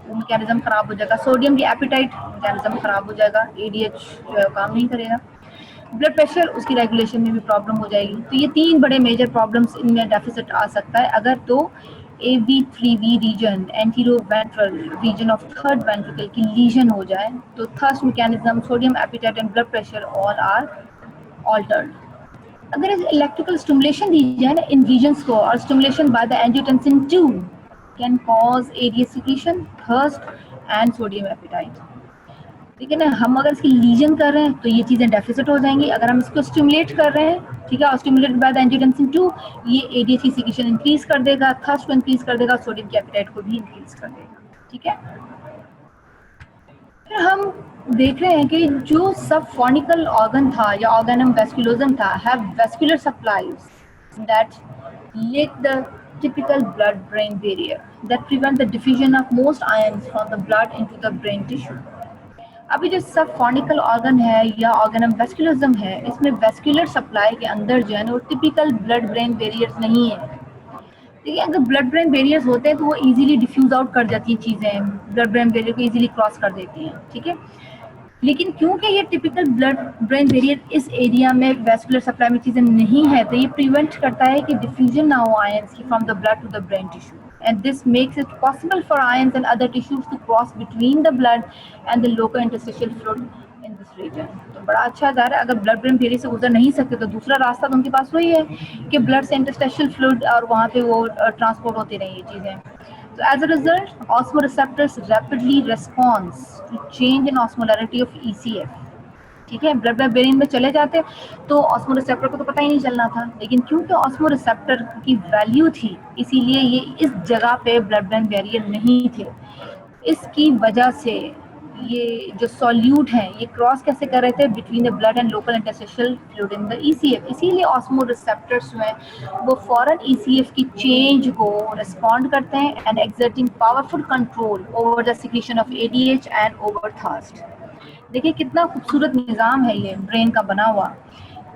वो मैकेनिज्म खराब हो जाएगा। सोडियम की एपिटाइट मैकेनिज्म खराब हो जाएगा, एडीएच जो है काम नहीं करेगा। ब्लड प्रेशर, उसकी रेगुलेशन में भी प्रॉब्लम हो जाएगी। तो ये तीन बड़े मेजर प्रॉब्लम्स इनमें डेफिसिट आ सकता है अगर तो AV3V region, antero ventral region of third ventricle की लीजन हो जाए तो thirst mechanism, sodium appetite and blood pressure all are altered. अगर इलेक्ट्रिकल स्टिमुलेशन दी जाए ना इन रीजन्स को, और stimulation by the angiotensin 2 can cause ADH secretion, thirst and sodium appetite, ठीक है ना। हम अगर इसकी लीजन कर रहे हैं तो ये चीज़ें डेफिसिट हो जाएंगी। अगर हम इसको स्टिमुलेट कर रहे हैं, ठीक है, और स्टिमुलेटेड बाय द एंजियोटेंसिन 2, ये ADH की सिक्रीशन इंक्रीज कर देगा, थर्स्ट को इंक्रीज कर देगा, सोडियम की एपिटाइट को भी इंक्रीज कर देगा, ठीक है। फिर हम देख रहे हैं कि जो सब फॉनिकल ऑर्गन था या ऑर्गेनम वेस्कुलोजम था, have vascular supplies that lake the typical blood-brain barrier that prevent the diffusion of most ions from the blood into the brain tissue. अभी जो सब फॉनिकल ऑर्गन है या ऑर्गेनम वेस्कुलरिज्म है, इसमें वेस्कुलर सप्लाई के अंदर जो है ना वो टिपिकल ब्लड ब्रेन बैरियर्स नहीं है, ठीक है। अगर ब्लड ब्रेन बैरियर्स होते हैं तो वो इजीली डिफ्यूज आउट कर जाती हैं चीज़ें, ब्लड ब्रेन बैरियर को इजीली क्रॉस कर देती हैं, ठीक है। लेकिन क्योंकि ये टिपिकल ब्लड ब्रेन बैरियर इस एरिया में वेस्कुलर सप्लाई में चीज़ें नहीं है, तो ये प्रिवेंट करता है कि डिफ्यूजन ना हो आयंस की from the blood to the brain tissue, and this makes it possible for ions and other tissues to cross between the blood and the local interstitial fluid in this region. तो बड़ा अच्छा जा रहा है। अगर blood brain barrier से गुजर नहीं सकते तो दूसरा रास्ता तो उनके पास वही है कि ब्लड से इंटरस्टिशियल फ्लूइड और वहाँ पे वो ट्रांसपोर्ट होती रही ये चीज़ें। So as a result, osmoreceptors rapidly responds to change in osmolarity of ECF, ठीक है। ब्लड ब्रेन में चले जाते तो ऑस्मोरिसेप्टर को तो पता ही नहीं चलना था, लेकिन क्योंकि ऑस्मोरिसेप्टर की वैल्यू थी इसीलिए ये इस जगह पे ब्लड ब्रेन बैरियर नहीं थे। इसकी वजह से ये जो सॉल्यूट हैं ये क्रॉस कैसे कर रहे थे between the blood and local interstitial fluid in the ECF, इसीलिए ऑस्मोरिसेप्टर्स जो हैं वो फॉरन ECF की चेंज को रिस्पॉन्ड करते हैं and exerting powerful control over the secretion of ADH and over thirst. देखिए कितना खूबसूरत निज़ाम है ये ब्रेन का बना हुआ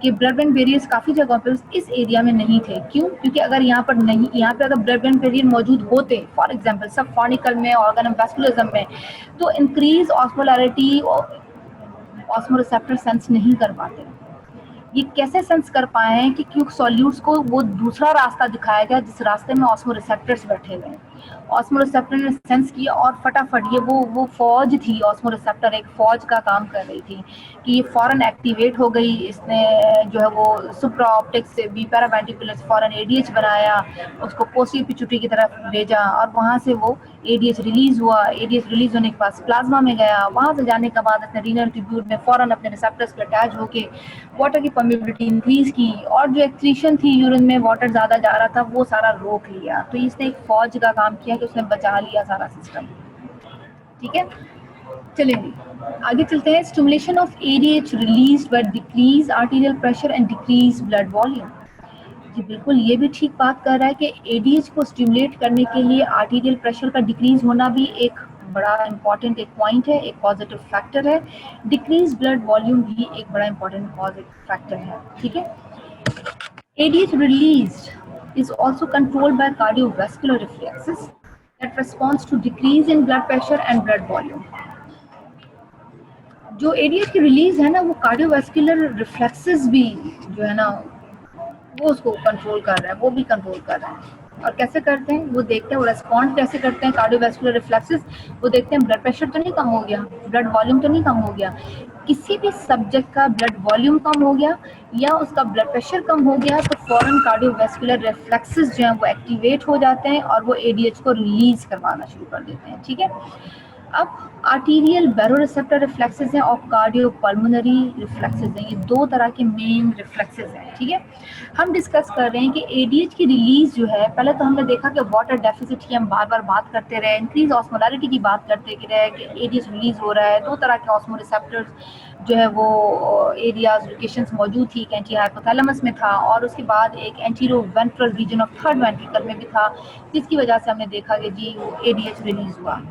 कि ब्लड ब्रेन बैरियर्स काफ़ी जगहों पे इस एरिया में नहीं थे। क्यों? क्योंकि अगर यहाँ पर नहीं, यहाँ पे अगर ब्लड ब्रेन बैरियर मौजूद होते, फॉर एग्जांपल सब फॉनिकल में, ऑर्गेनम वेस्कुलरिज्म में, तो इंक्रीज ऑस्मोलैरिटी ऑस्मोरिसेप्टर सेंस नहीं कर पाते। ये कैसे सेंस कर पाए हैं कि क्योंकि सॉल्यूट्स को वो दूसरा रास्ता दिखाया गया जिस रास्ते में ऑस्मोरिसेप्टर्स बैठे हुए हैं। ऑस्मोरिसेप्टर ने सेंस किया और फटाफट ये वो फौज थी, ऑस्मोरिसेप्टर एक फौज का काम कर रही थी कि ये फौरन एक्टिवेट हो गई। इसने जो है वो सुप्रा ऑप्टिक से बी पैरावेंट्रिकुलर फौरन ADH बनाया, उसको पोस्टीरियर पिट्यूटरी की तरफ भेजा और वहाँ से वो ADH रिलीज हुआ। ADH रिलीज होने के बाद प्लाज्मा में गया, वहाँ से जाने के बाद अपने रीनल ट्यूब्यूल में फौरन अपने रिसेप्टर्स पर अटैच होके वाटर की परमिबिलिटी इंक्रीज की और जो एक्सक्रीशन थी यूरिन में वाटर ज़्यादा जा रहा था वो सारा रोक लिया। तो इसने एक फौज का काम किया कि उसने बचा लिया सारा सिस्टम, ठीक है। चलेंगे आगे चलते हैं। Stimulation of ADH released by decrease arterial pressure and decrease blood volume. जी बिल्कुल, ये भी ठीक बात कर रहा है कि ADH को स्टिमुलेट करने के लिए आर्टीरियल प्रेशर का डिक्रीज होना भी एक बड़ा इंपॉर्टेंट एक पॉइंट है, एक पॉजिटिव फैक्टर है। डिक्रीज ब्लड वॉल्यूम भी एक बड़ा इंपॉर्टेंट पॉजिटिव फैक्टर है, ठीक है। ADH released is also controlled by cardiovascular reflexes that responds to decrease in blood pressure and blood volume. जो ADH की रिलीज है ना, वो कार्डियोवैस्कुलर रिफ्लेक्सेस भी जो है ना वो उसको कंट्रोल कर रहा है, वो भी कंट्रोल कर रहा है। और कैसे करते हैं वो देखते हैं, वो रेस्पॉन्ड कैसे करते हैं कार्डियोवैस्कुलर रिफ्लेक्सेस, वो देखते हैं ब्लड प्रेशर तो नहीं कम हो गया, ब्लड वॉल्यूम तो नहीं कम हो गया। किसी भी सब्जेक्ट का ब्लड वॉल्यूम कम हो गया या उसका ब्लड प्रेशर कम हो गया तो फौरन कार्डियोवैस्कुलर रिफ्लेक्सेस जो हैं वो एक्टिवेट हो जाते हैं और वो ADH को रिलीज करवाना शुरू कर देते हैं, ठीक है। अब आर्टीरियल बैरोरिसेप्टर रिफ्लेक्सेस हैं और कार्डियोपल्मोनरी रिफ्लेक्सेस हैं, ये दो तरह के मेन रिफ्लेक्सेस हैं, ठीक है। हम डिस्कस कर रहे हैं कि ADH की रिलीज जो है, पहले तो हमने देखा कि वाटर डेफिसिट की हम बार बार बात करते रहे, इंक्रीज ऑस्मोलैरिटी की बात करते रहे कि ADH रिलीज हो रहा है। दो तरह के ऑस्मोरिसेप्टर्स जो है वो एरियाज लोकेशंस मौजूद थी, एक एंटी हाइपोथैलेमस में था और उसके बाद एक antero ventral region of third ventricle में भी था, जिसकी वजह से हमने देखा कि जी वो ADH रिलीज हुआ।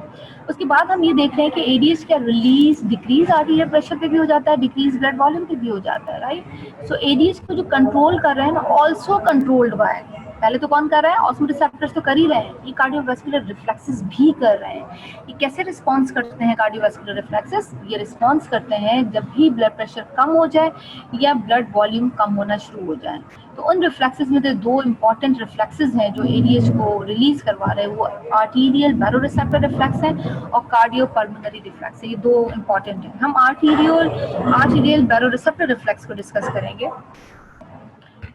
उसके बाद हम ये देख रहे हैं कि ADH का रिलीज डिक्रीज आर्टीरियल प्रेशर पे भी हो जाता है, डिक्रीज ब्लड वॉल्यूम पे भी हो जाता है, राइट। सो ADH को जो कंट्रोल कर रहे हैं ना, ऑल्सो कंट्रोल्ड बाय, पहले तो कौन कर रहा है, ऑस्मोरिसेप्टर्स तो कर ही रहे हैं, ये कार्डियोवैस्कुलर रिफ्लेक्सेस भी कर रहे हैं। ये कैसे रिस्पॉन्स करते हैं कार्डियोवैस्कुलर रिफ्लेक्सेस, ये रिस्पॉन्स करते हैं जब भी ब्लड प्रेशर कम हो जाए या ब्लड वॉल्यूम कम होना शुरू हो जाए। तो उन रिफ्लेक्सेस में से दो इंपॉर्टेंट रिफ्लेक्सेस हैं जो ADH को रिलीज करवा रहे हैं, वो आर्टीरियल बैरोरिसेप्टर रिफ्लेक्स हैं और कार्डियोपल्मोनरी रिफ्लेक्स है, ये दो इंपॉर्टेंट हैं। हम आर्टीरियल बैरोरिसेप्टर रिफ्लेक्स को डिस्कस करेंगे।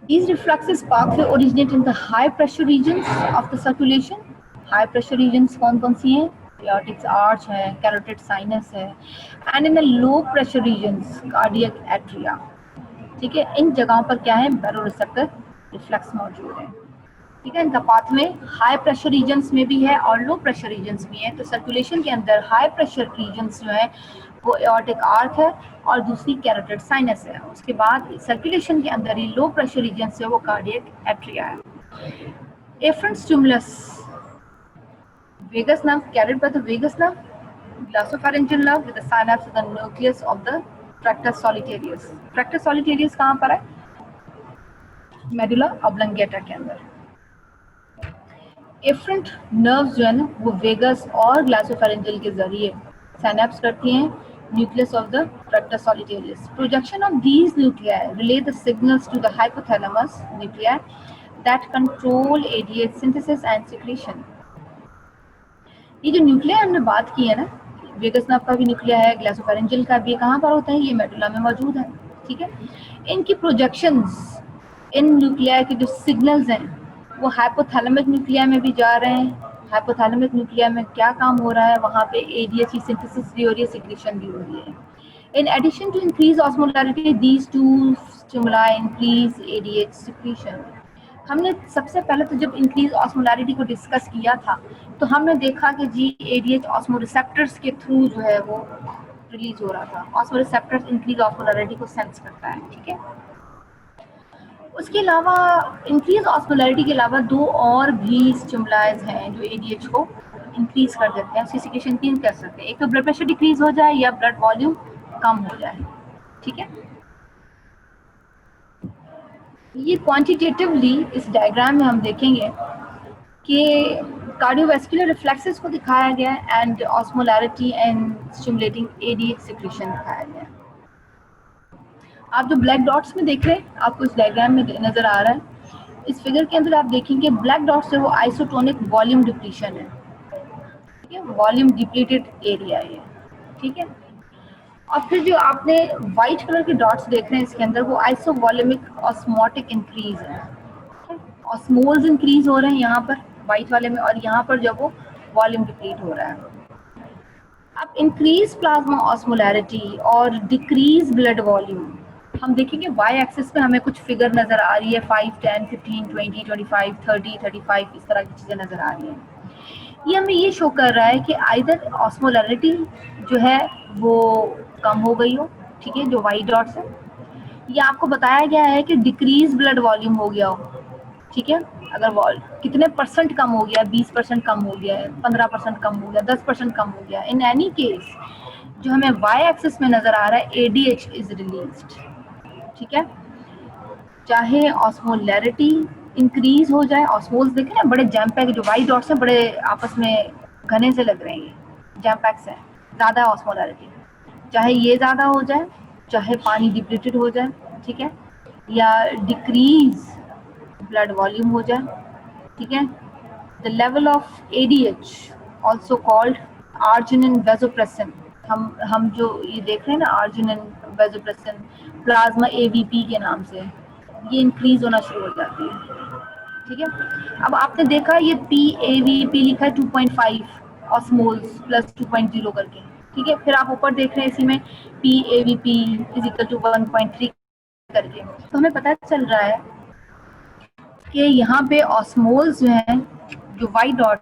These reflexes pathway originate in the high pressure regions of the circulation. High pressure regions कौन सी हैं? Aortic arch है, carotid sinus है, and in the low pressure regions, cardiac atria. ठीक है, इन जगहों पर क्या है, बैरोरिसेप्टर रिफ्लेक्स मौजूद है, ठीक है। इनका पाथ में हाई प्रेशर रीजन्स में भी है और लो प्रेशर रीजन्स भी है। तो सर्कुलेशन के अंदर हाई प्रेशर रीजन्स जो है वो एओर्टिक आर्क है और दूसरी कैरोटिड साइनस है। उसके बाद सर्कुलेशन के अंदर ही लो प्रेशर रीजन है वो कार्डियक एट्रिया है। Afferent stimulus, vagus nerve carried by the vagus nerve, glossopharyngeal nerve with the synapse of the nucleus of the tractus solitarius. Tractus solitarius कहाँ पर है, मेडुला ऑब्लंगेटा के अंदर। एफरेंट नर्व्स जो है ना वो वेगस और ग्लॉसोफैरिंजियल के जरिए सिनैप्स करती हैं nucleus of the tractus solitarius. Projection of these nuclei relay the signals to the hypothalamus nuclei that control ADH synthesis and secretion. ये जो न्यूक्लिया हमने बात की है ना, वेगस नर्व का भी न्यूक्लिया है, ग्लॉसोफैरिंजियल का भी, कहाँ पर होता है, ये मेडुला में मौजूद है, ठीक है। इनकी प्रोजेक्शंस, इन न्यूक्लिया के जो सिग्नल्स हैं वो हाइपोथैलेमिक न्यूक्लिया में भी जा रहे हैं। हाइपोथैलेमिक न्यूक्लिया में क्या काम हो रहा है, वहाँ पे ADH की सिंथेसिस भी हो रही है, सिक्रीशन भी हो रही है। In addition to increase osmolarity, these two stimuli increase ADH secretion. हमने सबसे पहले तो जब इंक्रीज ऑस्मोलैरिटी को डिस्कस किया था तो हमने देखा कि जी ADH ऑस्मोरिसेप्टर्स के थ्रू जो है वो रिलीज हो रहा था। ऑस्मोरिसेप्टर्स इंक्रीज ऑस्मोलैरिटी को सेंस करता है, ठीक है। उसके अलावा इंक्रीज ऑस्मोलैरिटी के अलावा दो और भी स्टिमुलाइज हैं जो ADH को इंक्रीज कर देते हैं, उसकी सिक्रीशन तीन कर सकते हैं। एक तो ब्लड प्रेशर डिक्रीज हो जाए या ब्लड वॉल्यूम कम हो जाए, ठीक है। ये क्वांटिटेटिवली इस डायग्राम में हम देखेंगे कि कार्डियोवैस्कुलर रिफ्लेक्सेस को दिखाया गया है and osmolarity and stimulating ADH secretion दिखाया गया है। आप जो ब्लैक डॉट्स में देख रहे हैं, आपको इस डायग्राम में नजर आ रहा है, इस फिगर के अंदर आप देखेंगे ब्लैक डॉट्स है वो आइसोटोनिक वॉल्यूम डिप्लीशन है, ठीक है, वॉल्यूम डिप्लीटेड एरिया है, ठीक है। और फिर जो आपने व्हाइट कलर के डॉट्स देख रहे हैं इसके अंदर वो आइसोवॉल्यूमिक ऑस्मोटिक इंक्रीज है, ऑस्मोल्स इंक्रीज हो रहे हैं यहाँ पर व्हाइट वाले में, और यहाँ पर जब वो वॉल्यूम डिप्लीट हो रहा है। अब इंक्रीज प्लाज्मा ऑस्मोलैरिटी और डिक्रीज ब्लड वॉल्यूम, हम देखेंगे वाई एक्सिस पे हमें कुछ फिगर नजर आ रही है, 5, 10, 15, 20, 25, 30, 35 इस तरह की चीजें नजर आ रही हैं। ये हमें ये शो कर रहा है कि आइदर ऑस्मोलैरिटी जो है वो कम हो गई हो, ठीक है, जो वाइट डॉट्स है, या आपको बताया गया है कि डिक्रीज ब्लड वॉल्यूम हो गया हो, ठीक है, अगर वॉल कितने परसेंट कम हो गया, 20% कम हो गया है, 15% कम हो गया, 10% कम हो गया, इन एनी केस जो हमें वाई एक्सिस में नजर आ रहा है एडीएच इज रिलीज्ड। ठीक है, चाहे ऑस्मोलैरिटी इंक्रीज हो जाए, ऑस्मोल्स देखें ना बड़े जैम पैक, जो वाइट डॉट्स हैं बड़े आपस में घने से लग रहे हैं, ये जैम पैक्स हैं, ज़्यादा ऑस्मोलैरिटी, चाहे ये ज़्यादा हो जाए, चाहे पानी डिप्लीटेड हो जाए, ठीक है, या डिक्रीज ब्लड वॉल्यूम हो जाए, ठीक है, the level of ADH also called arginine vasopressin, हम जो ये देख रहे हैं ना आर्जिनिन वेसोप्रेसिन प्लाज्मा एवीपी के नाम से, ये इंक्रीज होना शुरू हो जाती है। ठीक है, अब आपने देखा ये पी ए वी पी लिखा है 2.5 ऑस्मोल्स प्लस 2.0 करके, ठीक है, फिर आप ऊपर देख रहे हैं इसी में P A V P is equal to 1.3 करके, तो हमें पता चल रहा है कि यहाँ पे ऑस्मोल्स जो हैं, जो वाइट डॉट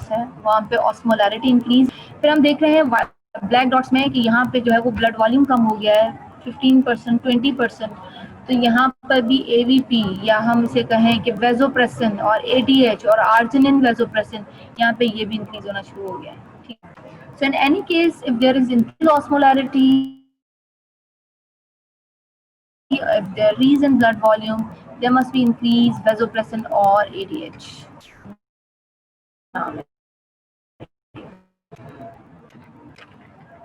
है वहाँ पे ऑस्मोलैरिटी इंक्रीज, फिर हम देख रहे हैं ब्लैक डॉट्स में कि यहाँ पे जो है वो ब्लड वॉल्यूम कम हो गया है 15%, 20%, तो यहाँ पर भी एवीपी या हम इसे कहें कि वेसोप्रेसिन और एडीएच और आर्जिनिन वेसोप्रेसिन, यहाँ पे ये भी इंक्रीज होना शुरू हो गया है। ठीक, so in any case if there is increase osmolarity, if there is in blood volume, there must be increased vasopressin or ADH.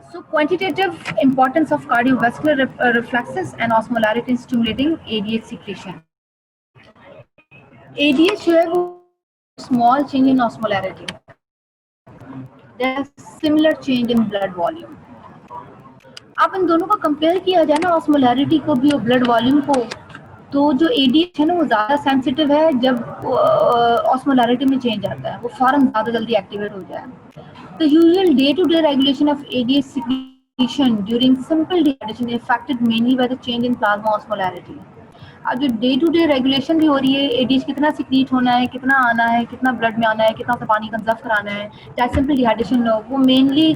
So quantitative importance of cardiovascular reflexes and osmolarity in stimulating ADH secretion. ADH जो है वो small change in osmolarity, there's similar change in blood volume. आप इन दोनों को compare किया जाए ना, osmolarity को भी और ब्लड वॉल्यूम को, तो जो एडीएच है ना वो ज़्यादा सेंसिटिव है जब ऑस्मोलैरिटी में चेंज आता है, वो फौरन ज़्यादा जल्दी एक्टिवेट हो जाए। The usual day-to-day regulation of ADH secretion during simple dehydration is affected mainly by the change in plasma osmolarity. अब जो डे टू डे रेगुलेशन भी हो रही है, एडीएच कितना सिक्रीट होना है, कितना आना है, कितना ब्लड में आना है, कितना सा पानी कंजर्व कराना है, चाहे सिंपल डिहाइड्रेशन हो, वो मेनली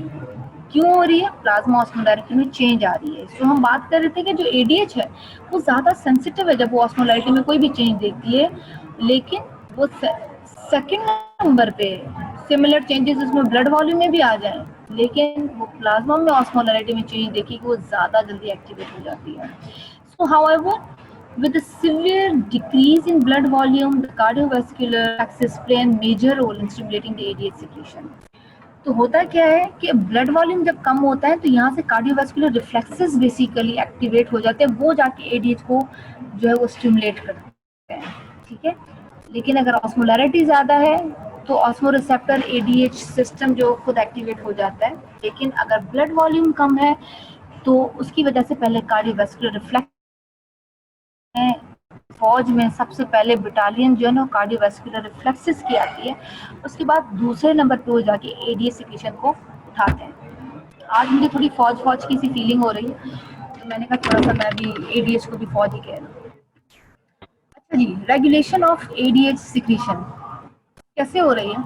क्यों हो रही है, प्लाज्मा ऑस्मोलैरिटी में चेंज आ रही है। तो हम बात कर रहे थे कि जो एडीएच है वो ज़्यादा सेंसिटिव है जब वो ऑस्मोलैरिटी में कोई भी चेंज देखती है, लेकिन वो सेकंड नंबर पे सिमिलर चेंजेस उसमें ब्लड वॉल्यूम में भी आ जाए, लेकिन वो प्लाज्मा में ऑस्मोलैरिटी में चेंज देखी कि वो ज़्यादा जल्दी एक्टिवेट हो जाती है। सो however with a severe decrease in blood volume, the cardiovascular axis play a major role in stimulating the ADH secretion. तो होता क्या है कि ब्लड वॉल्यूम जब कम होता है तो यहाँ से कार्डियोवास्कुलर रिफ्लेक्सेस बेसिकली एक्टिवेट हो जाते हैं, वो जाके एडीएच को जो है वो स्टिमुलेट करते हैं। ठीक है, लेकिन अगर ऑस्मोलैरिटी ज़्यादा है तो ऑस्मो रिसेप्टर एडीएच सिस्टम जो खुद एक्टिवेट हो जाता है, लेकिन अगर ब्लड वॉल्यूम कम है तो उसकी वजह से पहले कार्डियोवास्कुलर रिफ्लेक्स, फौज में सबसे पहले बटालियन जो है ना कार्डियोवास्कुलर रिफ्लेक्सेस की आती है, उसके बाद दूसरे नंबर पे वो जाके एडीएच सिक्रीशन को उठाते हैं। आज मुझे थोड़ी फौज की सी फीलिंग हो रही है, तो मैंने कहा थोड़ा सा मैं भी एडीएच को भी फौज ही कह रहा हूँ। अच्छा जी, रेगुलेशन ऑफ एडीएच सिक्रीशन कैसे हो रही है,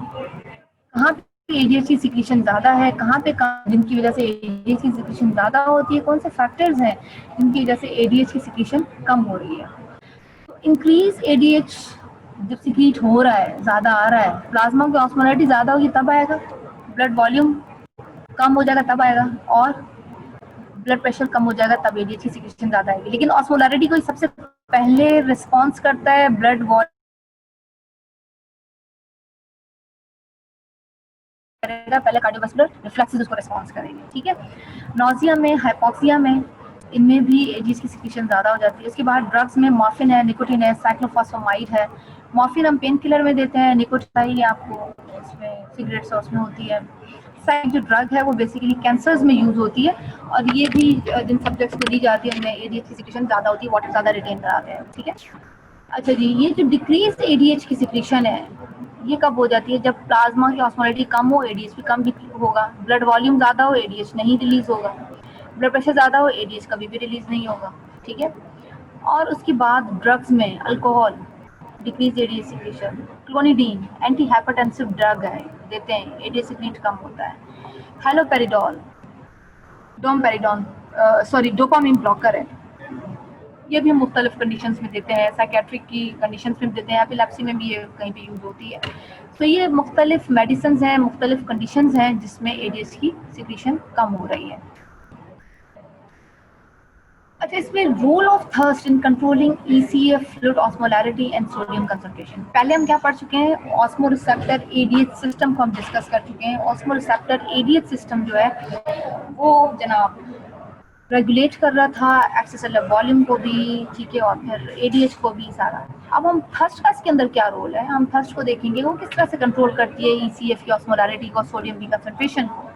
कहाँ पे एडीएच की सिक्रीशन ज़्यादा है, कहाँ पे जिनकी वजह से एडीएच की सिक्रीशन ज़्यादा होती है, कौन से फैक्टर्स हैं जिनकी वजह से एडीएच की सिक्रीशन कम हो रही है। तो इंक्रीज एडीएच जब सिक्रीट हो रहा है, ज़्यादा आ रहा है, प्लाज्मा की ऑस्मोलैरिटी ज़्यादा होगी तब आएगा, ब्लड वॉल्यूम कम हो जाएगा तब आएगा, और ब्लड प्रेशर कम हो जाएगा तब एडीएच की सिक्रीशन ज़्यादा आएगी। लेकिन ऑस्मोलैरिटी को सबसे पहले रिस्पॉन्स करता है ब्लड वॉल्यूम, पहले कार्डियोवास्कुलर रिफ्लेक्सेस उसको रिस्पॉन्स करेंगे। ठीक है, नोजिया में, हाइपोक्सिया में, इनमें भी एडीएच की सिक्रीशन ज़्यादा हो जाती है। उसके बाद ड्रग्स में मॉर्फिन है, निकोटिन है, साइक्लोफॉस्फेमाइड है। मॉर्फिन हम पेन किलर में देते हैं, निकोटिन आपको उसमें सिगरेट्स और उसमें होती है। जो ड्रग है वो बेसिकली कैंसर्स में यूज़ होती है, और ये भी जिन सब्जेक्ट्स को दी जाती है उनमें एडीएच की सिक्रीशन ज़्यादा होती है, वाटर ज़्यादा रिटेन कराते हैं। ठीक है, अच्छा जी, ये जो डिक्रीज एडीएच की सिक्रीशन है ये कब हो जाती है, जब प्लाज्मा की ऑस्मोलैरिटी कम हो, एडीएच भी कम होगा, ब्लड वॉल्यूम ज़्यादा हो, एडीएच नहीं रिलीज होगा, ब्लड प्रेशर ज़्यादा हो, एडीएच कभी भी रिलीज नहीं होगा। ठीक है, और उसके बाद ड्रग्स में alcohol decrease ADH secretion, clonidine anti hypertensive drug है, देते हैं एडीएच सिक्रीट कम होता है। हेलोपेरिडोल, डोमपेरिडोन, डोपामिन ब्लॉकर है, ये भी हम मुख्तलिफ कंडीशंस में देते हैं, साइकेट्रिक की कंडीशंस में देते हैं, एपिलेप्सी में भी ये कहीं पे यूज़ होती है। तो ये मुख्तलिफ मेडिसिन हैं, मुख्तलिफ कंडीशंस हैं जिसमें एडीएच की सिक्रीशन कम हो रही है। अच्छा, इसमें role of thirst in controlling ECF, fluid osmolarity and sodium concentration. पहले हम क्या पढ़ चुके हैं, ऑस्मो रिसेप्टर एडीएच सिस्टम को हम डिस्कस कर चुके हैं। ऑस्मो रिसेप्टर एडीएच सिस्टम जो है वो जनाब रेगुलेट कर रहा था एक्स्ट्रासेलुलर वॉल्यूम को भी, ठीक है, और फिर एडीएच को भी सारा। अब हम थर्स्ट का इसके अंदर क्या रोल है, हम थर्स्ट को देखेंगे वो किस तरह से कंट्रोल करती है ईसीएफ की ऑस्मोलैरिटी को, सोडियम की कंसंट्रेशन को।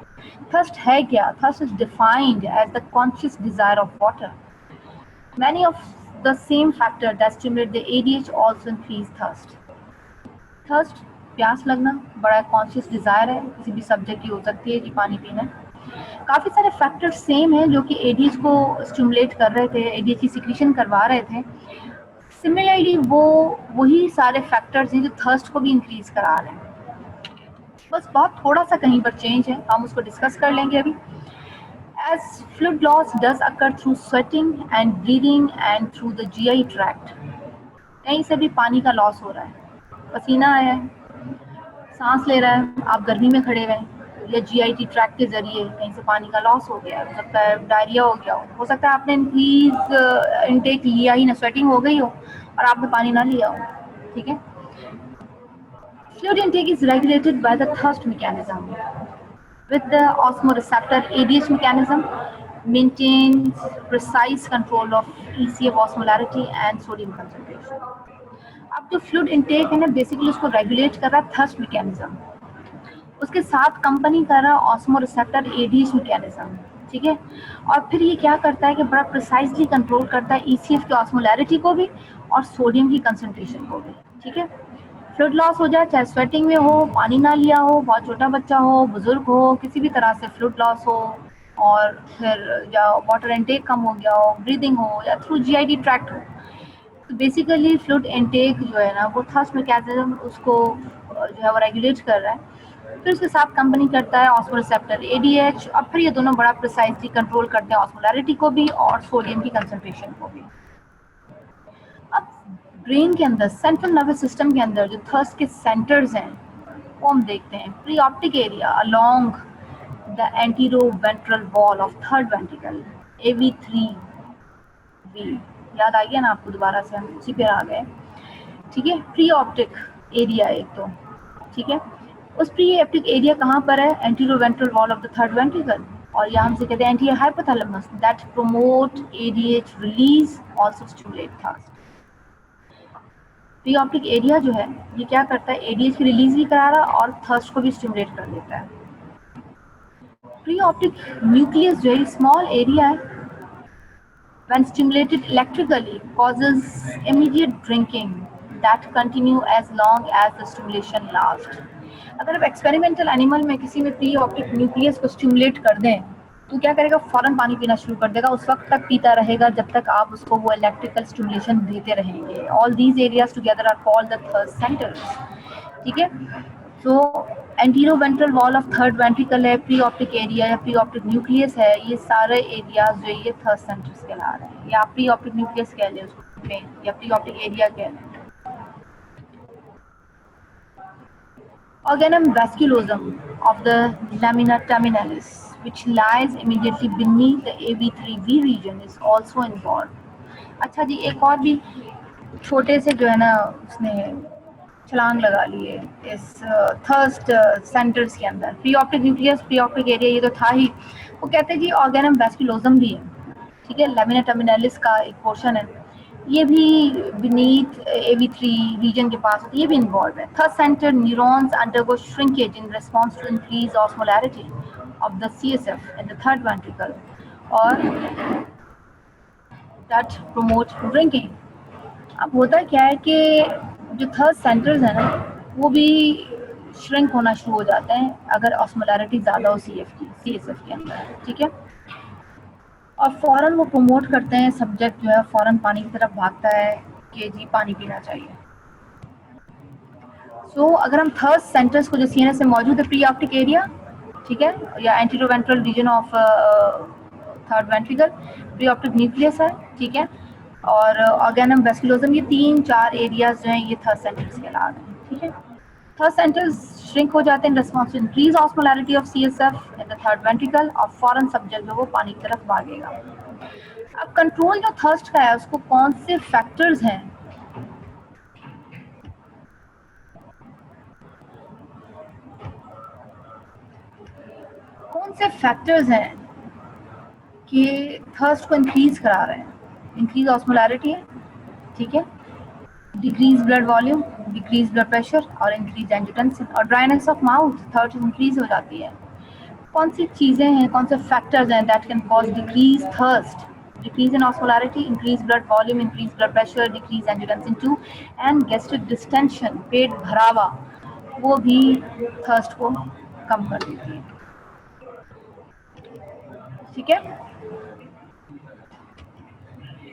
थर्स्ट है क्या? Thirst is defined as the conscious desire of water. Many of the same factors that stimulate the ADH also increase thirst. Thirst, प्यास लगना, बड़ा कॉन्शियस डिजायर है, किसी भी सब्जेक्ट की हो सकती है जी, पानी पीना। काफ़ी सारे फैक्टर्स सेम हैं जो कि एडीएच को स्टिमुलेट कर रहे थे, एडीएच की सिक्रीशन करवा रहे थे। सिमिलरली वही सारे फैक्टर्स हैं जो थर्स्ट को भी इंक्रीज करा रहे हैं, बस बहुत थोड़ा सा कहीं पर चेंज है, हम उसको डिस्कस कर लेंगे अभी। As fluid loss does occur through sweating and breathing and through the GI tract. कहीं से भी पानी का लॉस हो रहा है, पसीना आया है, सांस ले रहा है, आप गर्मी में खड़े हुए, या जीआईटी ट्रैक्ट के जरिए कहीं से पानी का लॉस हो गया, हो सकता है डायरिया हो सकता है आपने इंक्रीज इनटेक लिया ही ना, स्वेटिंग हो गई हो और आपने पानी ना लिया हो, ठीक है। Fluid intake is regulated by the thirst mechanism. With the osmoreceptor ADH mechanism maintains precise control of ECF osmolarity and sodium concentration. अब जो फ्लूइड इनटेक है ना, बेसिकली उसको रेगुलेट कर रहा है थर्स्ट मैकेनिज्म, उसके साथ कंपनी कर रहा है ऑस्मोरिसेप्टर एडीएच मैकेनिज्म, ठीक है। और फिर ये क्या करता है कि बड़ा प्रिसाइजली कंट्रोल करता है ईसीएफ की ऑस्मोलैरिटी को भी और सोडियम की कंसंट्रेशन को भी, ठीक है। फ्लूइड लॉस हो जाए, चाहे स्वेटिंग में हो, पानी ना लिया हो, बहुत छोटा बच्चा हो, बुजुर्ग हो, किसी भी तरह से फ्लूइड लॉस हो, और फिर या वाटर इनटेक कम हो गया हो, ब्रीदिंग हो, या थ्रू जीआईटी ट्रैक्ट हो, तो बेसिकली फ्लूइड इनटेक जो है ना वो थर्स्ट मैकेनिज्म उसको जो है वो रेगुलेट कर रहा है। फिर उसके साथ कंपनी करता है ऑस्मोरिसेप्टर एडीएच, और फिर ये दोनों बड़ा प्रिसाइजली कंट्रोल करते हैं ऑस्मोलैरिटी को भी और सोडियम की कंसंट्रेशन को भी। अब ब्रेन के अंदर, सेंट्रल नर्वस सिस्टम के अंदर जो थर्स्ट के सेंटर्स हैं वो हम देखते हैं। Pre optic area along the anteroventral wall of third ventricle, AV3V, याद आ गया ना आपको, दोबारा से हम उसी पे आ गए, ठीक है। प्री ऑप्टिक एरिया एक तो, ठीक है, उस प्री ऑप्टिक एरिया कहाँ पर है? Anteroventral wall of the third ventricle, और यहाँ हमसे कहते हैं anterior hypothalamus that promote ADH release, also stimulate thirst. Pre optic area जो है ये क्या करता है? एडीएच की रिलीज भी करा रहा और थर्स्ट को भी स्टिमुलेट कर देता है। प्री ऑप्टिक न्यूक्लियस जो है स्मॉल एरिया है, when stimulated electrically causes immediate drinking that continue as long as the stimulation lasts. अगर आप एक्सपेरिमेंटल एनिमल में किसी में प्री ऑप्टिक न्यूक्लियस को स्टिमुलेट कर दें तो क्या करेगा? फौरन पानी पीना शुरू कर देगा, उस वक्त तक पीता रहेगा जब तक आप उसको वो इलेक्ट्रिकल स्टिमुलेशन देते रहेंगे। All these areas together are called the thirst centres, ठीक है। तो anteroventral wall of third ventricle है, प्री ऑप्टिक एरिया या प्री ऑप्टिक न्यूक्लियस है, ये सारे एरियाज जो ये थर्ड सेंटर्स कहला रहे हैं, या प्री ऑप्टिक न्यूक्लियस कह लें उसको, या प्री ऑप्टिक एरिया कह लें। Organum vasculosum of the lamina terminalis, which lies immediately beneath the AV3V region, is also involved. अच्छा जी, एक और भी छोटे से जो है ना उसने छलांग लगा ली है इस थर्स्ट सेंटर्स के अंदर। Pre optic nucleus, pre optic area ये तो था ही, वो कहते हैं जी ऑर्गेनम वैस्कुलोजम भी है, ठीक है, लैमिना टर्मिनलिस का एक पोर्शन है, ये भी beneath AV3 region के पास होती है, ये भी इन्वॉल्व है। Third centre neurons undergo shrinkage in response to increase osmolarity of the CSF in the third ventricle, और दैट प्रोमोट ड्रिंकिंग। अब होता क्या है कि जो थर्ड सेंटर्स हैं ना वो भी श्रिंक होना शुरू हो जाते हैं अगर ऑस्मोलैरिटी ज़्यादा हो CSF के अंदर, ठीक है, और फ़ौरन वो प्रमोट करते हैं, सब्जेक्ट जो है फ़ौरन पानी की तरफ भागता है कि जी पानी पीना चाहिए। सो अगर हम थर्ड सेंटर्स को जो CNS में मौजूद है, प्री ऑप्टिक एरिया, ठीक है, या anteroventral region of third ventricle, pre optic nucleus है, ठीक है, और ऑर्गेनम वेस्कुलोजम, ये 3-4 एरियाज जो हैं ये थर्स्ट सेंटर्स कहलाते हैं, ठीक है। थर्ड सेंटर्स श्रिंक हो जाते हैं in response to increase osmolarity of CSF in the third ventricle, और फॉरन सब्जेक्ट जो वो पानी की तरफ भागेगा। अब कंट्रोल जो थर्स्ट का है उसको कौन से फैक्टर्स हैं, कौन से फैक्टर्स हैं कि थर्स्ट को इंक्रीज करा रहे हैं? इंक्रीज ऑस्मोलैरिटी है, ठीक है, decrease blood volume, decrease blood pressure और इंक्रीज एंजियोटेंसिन, और dryness of mouth thirst increase हो जाती है। कौन सी चीजें हैं, कौन से फैक्टर्स हैं that can cause decrease thirst? Decrease in osmolarity, increase blood volume, increase blood pressure, decrease angiotensin 2 and gastric distension, पेट भरावा, वो भी थर्स्ट को कम कर देती है, ठीक है।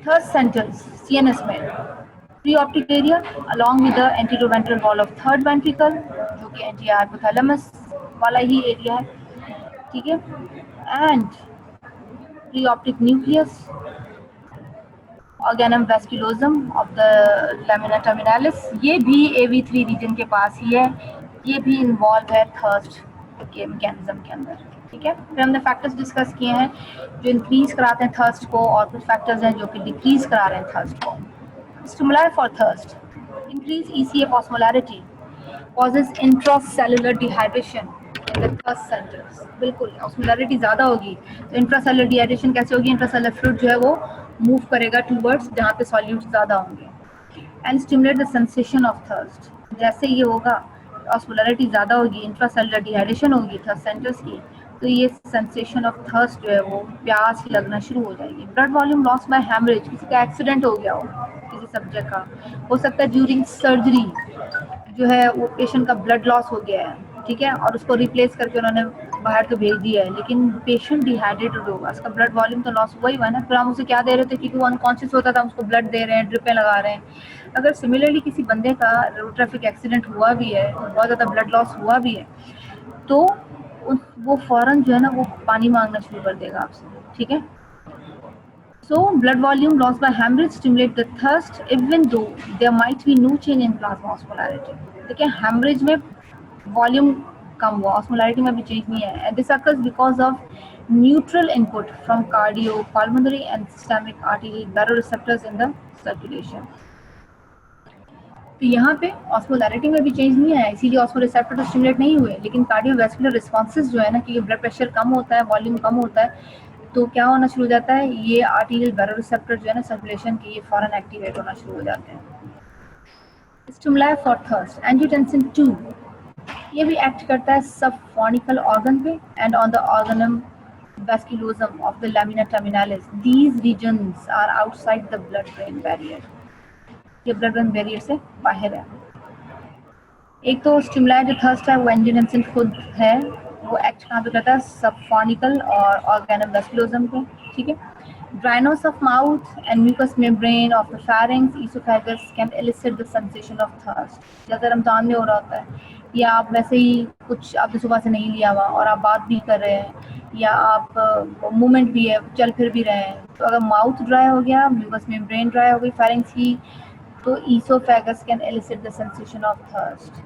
थर्ड सेंटर्स सीएनएस में pre optic area along with the anteroventral wall of third ventricle, जो कि एंटी हाइपोथैलेमस वाला ही एरिया है, ठीक है। And pre optic nucleus, organum vasculosum of the lamina terminalis, ये भी AV3 रीजन के पास ही है, ये भी इन्वॉल्व है थर्स्ट के मैकेनिज्म के अंदर, ठीक है। फिर हमने फैक्टर्स डिस्कस किए हैं जो इंक्रीज कराते हैं थर्स्ट को, और कुछ फैक्टर्स हैं जो कि डिक्रीज करा रहे हैं थर्स्ट को। Stimuli for thirst, increase ECF osmolarity causes intracellular dehydration in the thirst centers। बिल्कुल, osmolarity ज़्यादा होगी तो intracellular dehydration कैसे होगी? intracellular fluid जो है वो मूव करेगा टूवर्ड्स जहाँ पे सॉल्यूट्स ज़्यादा होंगे। And stimulate the sensation of thirst, जैसे ये होगा ऑस्मोलैरिटी ज़्यादा होगी, इंट्रासेलुलर डिहाइड्रेशन होगी थर्स्ट सेंटर्स की, तो ये सेंसेशन ऑफ थर्स्ट जो है वो प्यास लगना शुरू हो जाएगी। Blood volume loss by haemorrhage, किसी का एक्सीडेंट हो गया हो किसी सब्जेक्ट का, हो सकता है ड्यूरिंग सर्जरी जो है वो पेशेंट का ब्लड लॉस हो गया है, ठीक है, और उसको रिप्लेस करके उन्होंने बाहर तो भेज दिया है, लेकिन पेशेंट डिहाइड्रेटेड होगा, उसका ब्लड वॉल्यूम तो लॉस हुआ ही हुआ है ना, फिर हम उसे क्या दे रहे थे, क्योंकि वो अनकॉन्शियस होता था, उसको ब्लड दे रहे हैं, ड्रिपें लगा रहे हैं। अगर सिमिलरली किसी बंदे का रोड ट्रैफिक एक्सीडेंट हुआ भी है, बहुत ज़्यादा ब्लड लॉस हुआ भी है, तो वो फौरन जो है ना वो पानी मांगना शुरू कर देगा आपसे, ठीक है। So blood volume loss by hemorrhage stimulate the thirst even though there might be no change in plasma osmolarity। देखिए hemorrhage में वॉल्यूम कम हुआ, ऑस्मोलैरिटी में भी चेंज नहीं है, and this occurs because of neutral input from cardio pulmonary and systemic artery baroreceptors in the circulation. तो यहाँ पे ऑस्मोलैरिटी में भी चेंज नहीं आया, इसीलिए ऑस्मोरिसेप्टर तो स्टिमुलेट नहीं हुए, लेकिन कार्डियोवैस्कुलर रिस्पॉन्सेज जो है ना, कि ब्लड प्रेशर कम होता है, वॉल्यूम कम होता है, तो क्या होना शुरू हो जाता है, ये आर्टीरियल बैरोरिसेप्टर जो है ना सर्कुलेशन के, ये फॉरन एक्टिवेट होना शुरू हो जाते हैं। स्टिमुलाई फॉर थर्स्ट, एंजियोटेंसिन 2, ये भी एक्ट करता है सबफॉनिकल ऑर्गन पे and on the organum vasculosum of the lamina terminalis. These regions are outside the blood brain barrier, ये ब्लड ब्रेन बैरियर से बाहर है। एक तो स्टिमुलाई जो थर्स्ट है वो एंजियोटेंसिन खुद है, वो एक्ट कहाँ पे करता है, सबफॉनिकल और ऑर्गेनम वेस्कुलोजम पे, ठीक है। Dryness of mouth and mucous membrane of the pharynx oesophagus can elicit the sensation of thirst. जैसे रमजान में हो रहा होता है, या आप वैसे ही कुछ आपने सुबह से नहीं लिया हुआ और आप बात भी कर रहे हैं, या आप मूवमेंट भी है, चल फिर भी रहे हैं, तो अगर माउथ ड्राई हो गया, म्यूकस मेम्ब्रेन ड्राई हो गई फेरिंक्स की, तो esophagus can elicit the sensation of thirst।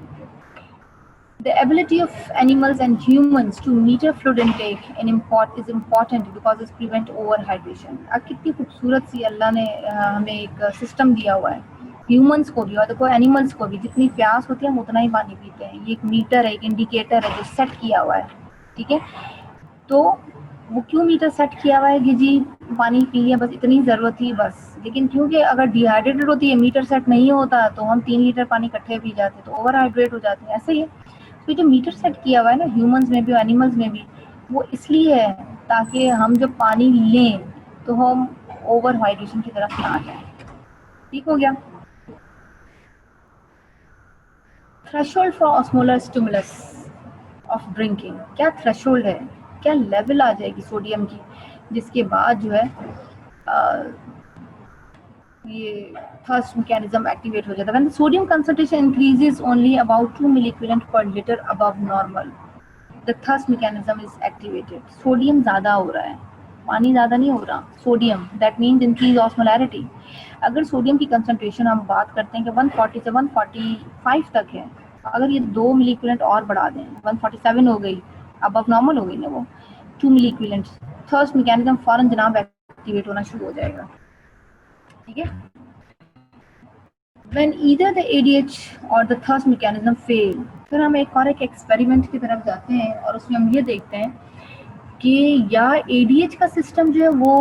The ability of animals and humans to meter fluid intake is important because it prevent overhydration। अब कितनी खूबसूरत सी अल्लाह ने हमें एक सिस्टम दिया हुआ है, ह्यूमंस को भी और देखो एनिमल्स को भी, जितनी प्यास होती है हम उतना ही पानी पीते हैं। ये एक मीटर है, एक इंडिकेटर है जो सेट किया हुआ है, ठीक है। तो वो क्यों मीटर सेट किया हुआ है कि जी पानी पी लिया, बस इतनी ज़रूरत थी बस, लेकिन क्योंकि अगर डिहाइड्रेटेड होती है, मीटर सेट नहीं होता, तो हम 3 लीटर पानी इकट्ठे पी जाते, तो ओवर हाइड्रेट हो जाते हैं, ऐसे ही है। तो जो मीटर सेट किया हुआ है ना ह्यूमंस में भी और एनिमल्स में भी, वो इसलिए है ताकि हम जब पानी लें तो हम ओवर हाइड्रेशन की तरफ ना जाए, ठीक हो गया। Threshold for osmolar stimulus of drinking, क्या थ्रेशोल्ड है, क्या लेवल आ जाएगी सोडियम की जिसके बाद जो है ये थर्स्ट मैकेनिज्म एक्टिवेट हो जाता है। When sodium concentration increases only about 2 milliequivalent per litre above normal, the thirst mechanism is activated. Sodium ज़्यादा हो रहा है, पानी ज़्यादा नहीं हो रहा, sodium, that means increase osmolarity. अगर सोडियम की कंसंट्रेशन हम बात करते हैं कि 140 से 145 तक है, अगर ये 2 मिली इक्विवेलेंट और बढ़ा दें, 147 हो गई, अब नॉर्मल हो गई ना वो 2 मिली इक्विवेलेंट, थर्स्ट मैकेनिज्म फौरन जनाब एक्टिवेट होना शुरू हो जाएगा, ठीक है। When either the ADH or the thirst mechanism fail, फिर हम एक एक्सपेरिमेंट की तरफ जाते हैं और उसमें हम ये देखते हैं कि या ADH का सिस्टम जो है वो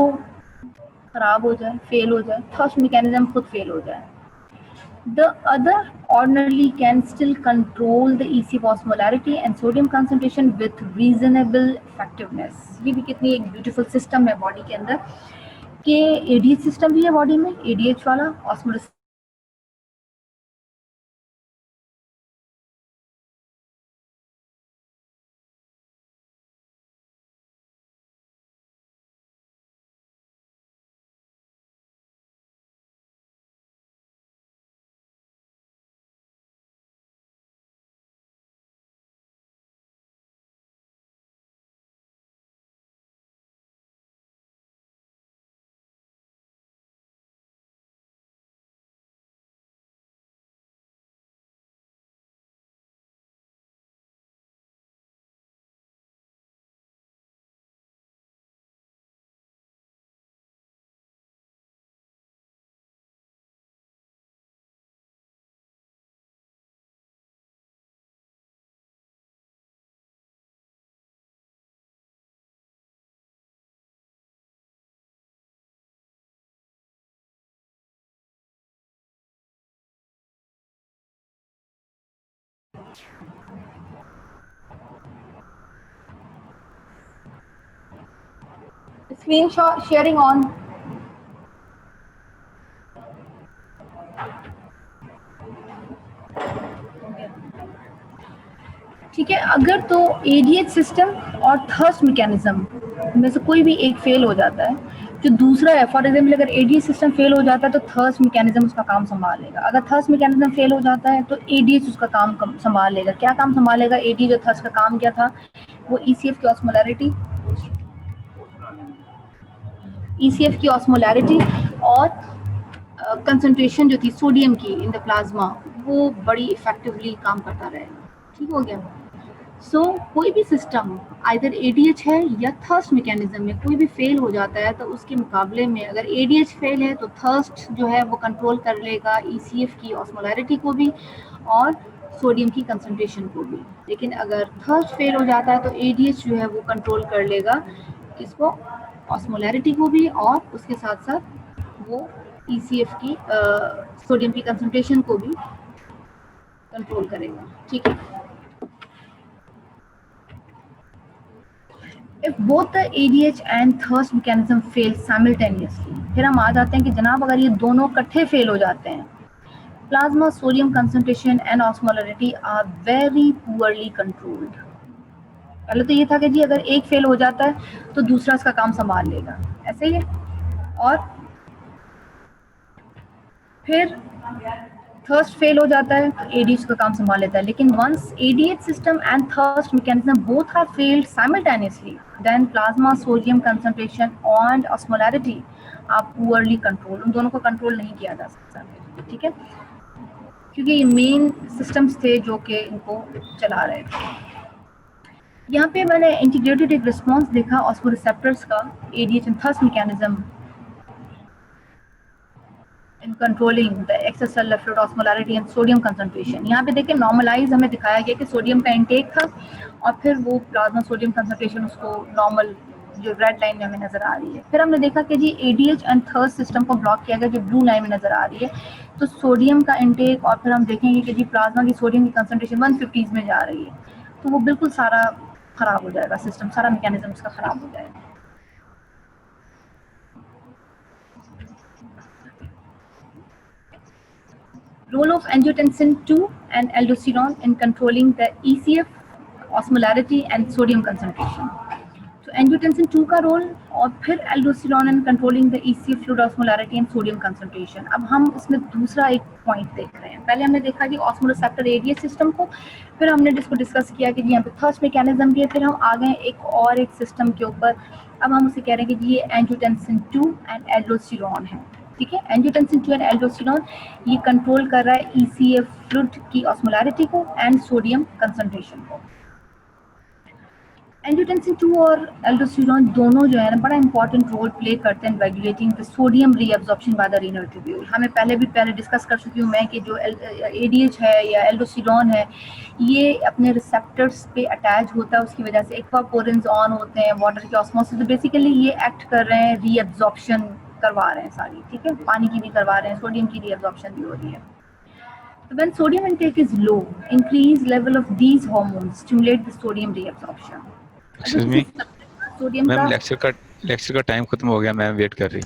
खराब हो जाए, फेल हो जाए, थर्स्ट मैकेनिज्म खुद फेल हो जाए। The other ordinarily can still control the EC osmolarity and sodium concentration with reasonable effectiveness। ये भी कितनी एक ब्यूटीफुल सिस्टम है बॉडी के अंदर कि ADH सिस्टम भी है बॉडी में, ADH वाला ऑस्मोलस स्क्रीन शेयरिंग ऑन। ठीक है, अगर तो एडीएच सिस्टम और थर्स्ट मैकेनिज्म में से कोई भी एक फेल हो जाता है, जो दूसरा है, फॉर एग्जाम्पल अगर एडीएच सिस्टम फेल हो जाता है तो थर्स्ट मैकेनिज्म उसका काम संभाल लेगा, अगर थर्स्ट मैकेनिज्म फेल हो जाता है तो एडीएच उसका काम संभाल लेगा। क्या काम संभालेगा? एडीएच और थर्स्ट का काम क्या था? वो ईसीएफ की ऑस्मोलैरिटी, ईसीएफ की ऑस्मोलैरिटी और कंसंट्रेशन जो थी सोडियम की इन द प्लाज्मा, वो बड़ी इफेक्टिवली काम करता रहेगा। ठीक हो गया। सो कोई भी सिस्टम आइदर एडीएच है या थर्स्ट मैकेनिज्म में कोई भी फेल हो जाता है तो उसके मुकाबले में अगर एडीएच फेल है तो थर्स्ट जो है वो कंट्रोल कर लेगा ईसीएफ की ऑस्मोलैरिटी को भी और सोडियम की कंसंट्रेशन को भी। लेकिन अगर थर्स्ट फेल हो जाता है तो एडीएच जो है वो कंट्रोल कर लेगा इसको, ऑस्मोलैरिटी को भी, और उसके साथ साथ वो ईसीएफ की सोडियम की कंसंट्रेशन को भी कंट्रोल करेगा। ठीक है। If both the ADH and thirst mechanism fail simultaneously, फिर हम आ जाते हैं कि जनाब अगर ये दोनों इकट्ठे फेल हो जाते हैं, plasma sodium concentration and osmolarity are very poorly controlled. पहले तो ये था कि जी अगर एक फेल हो जाता है तो दूसरा इसका काम संभाल लेगा, ऐसे ही है, और फिर थर्स्ट फेल हो जाता है तो एडीएच का काम संभाल लेता है। लेकिन once ADH system and thirst mechanism both are failed simultaneously, then plasma sodium concentration and osmolarity are poorly control. उन दोनों को कंट्रोल नहीं किया जा सकता, ठीक है, क्योंकि ये मेन सिस्टम्स थे जो कि इनको चला रहे थे। यहाँ पे मैंने इंटीग्रेटेड एक रिस्पॉन्स देखा ऑस्मोरिसेप्टर्स का ADH and thirst mechanism in controlling the extracellular fluid osmolarity and sodium concentration। यहाँ पे देखिए नॉर्मलाइज हमें दिखाया गया कि सोडियम का इंटेक था और फिर वो प्लाज्मा सोडियम कंसंट्रेशन उसको नॉर्मल जो रेड लाइन में हमें नजर आ रही है। फिर हमने देखा कि जी एडीएच एंड थर्स्ट सिस्टम को ब्लॉक किया गया जो ब्लू लाइन में नजर आ रही है, तो सोडियम का इंटेक, और फिर हम देखेंगे कि जी प्लाज्मा की सोडियम की कंसंट्रेशन 150 में जा रही है, तो वो बिल्कुल सारा खराब हो जाएगा, सिस्टम सारा मैकेनिज्म उसका खराब हो जाएगा। Role of angiotensin 2 and aldosterone in controlling the ECF, osmolarity and sodium concentration। तो angiotensin 2 का रोल और फिर aldosterone in controlling the ECF, fluid osmolarity and sodium concentration। अब हम इसमें दूसरा एक पॉइंट देख रहे हैं। पहले हमने देखा कि ऑस्मोरिसेप्टर एडीएच सिस्टम को, फिर हमने जिसको डिस्कस किया कि यहाँ पे थर्स्ट मैकेनिज्म भी है, फिर हम आ गए एक और एक सिस्टम के ऊपर अब हम उसे कह रहे हैं कि ये एंजियोटेंसिन 2 एंड एल्डोस्टेरोन है, ठीक है। एंजियोटेंसिन 2 एंड एल्डोस्टेरोन ये कंट्रोल कर रहा है ईसीएफ फ्लूइड की ऑस्मोलैरिटी को एंड सोडियम कंसंट्रेशन को। एंजियोटेंसिन 2 और एल्डोस्टेरोन दोनों जो है ना बड़ा इंपॉर्टेंट रोल प्ले करते हैं regulating the sodium reabsorption by the renal tubule. हमें पहले डिस्कस कर चुकी हूँ मैं कि जो एडीएच है या एल्डोस्टेरोन है ये अपने रिसेप्टर्स पे अटैच होता है, उसकी वजह से एक्वापोरिन्स ऑन होते हैं वाटर के ऑस्मोसिस, तो बेसिकली ये एक्ट कर रहे हैं रीअब्जॉर्प्शन करवा रहे हैं सारी, ठीक है, पानी की भी करवा रहे हैं, सोडियम की रीअब्जॉर्प्शन भी हो रही है। So when sodium intake is low, increased level of these hormones stimulate the sodium reabsorption. Excuse me sodium ma'am, का लेक्चर का टाइम खत्म हो गया मैम, वेट कर रही।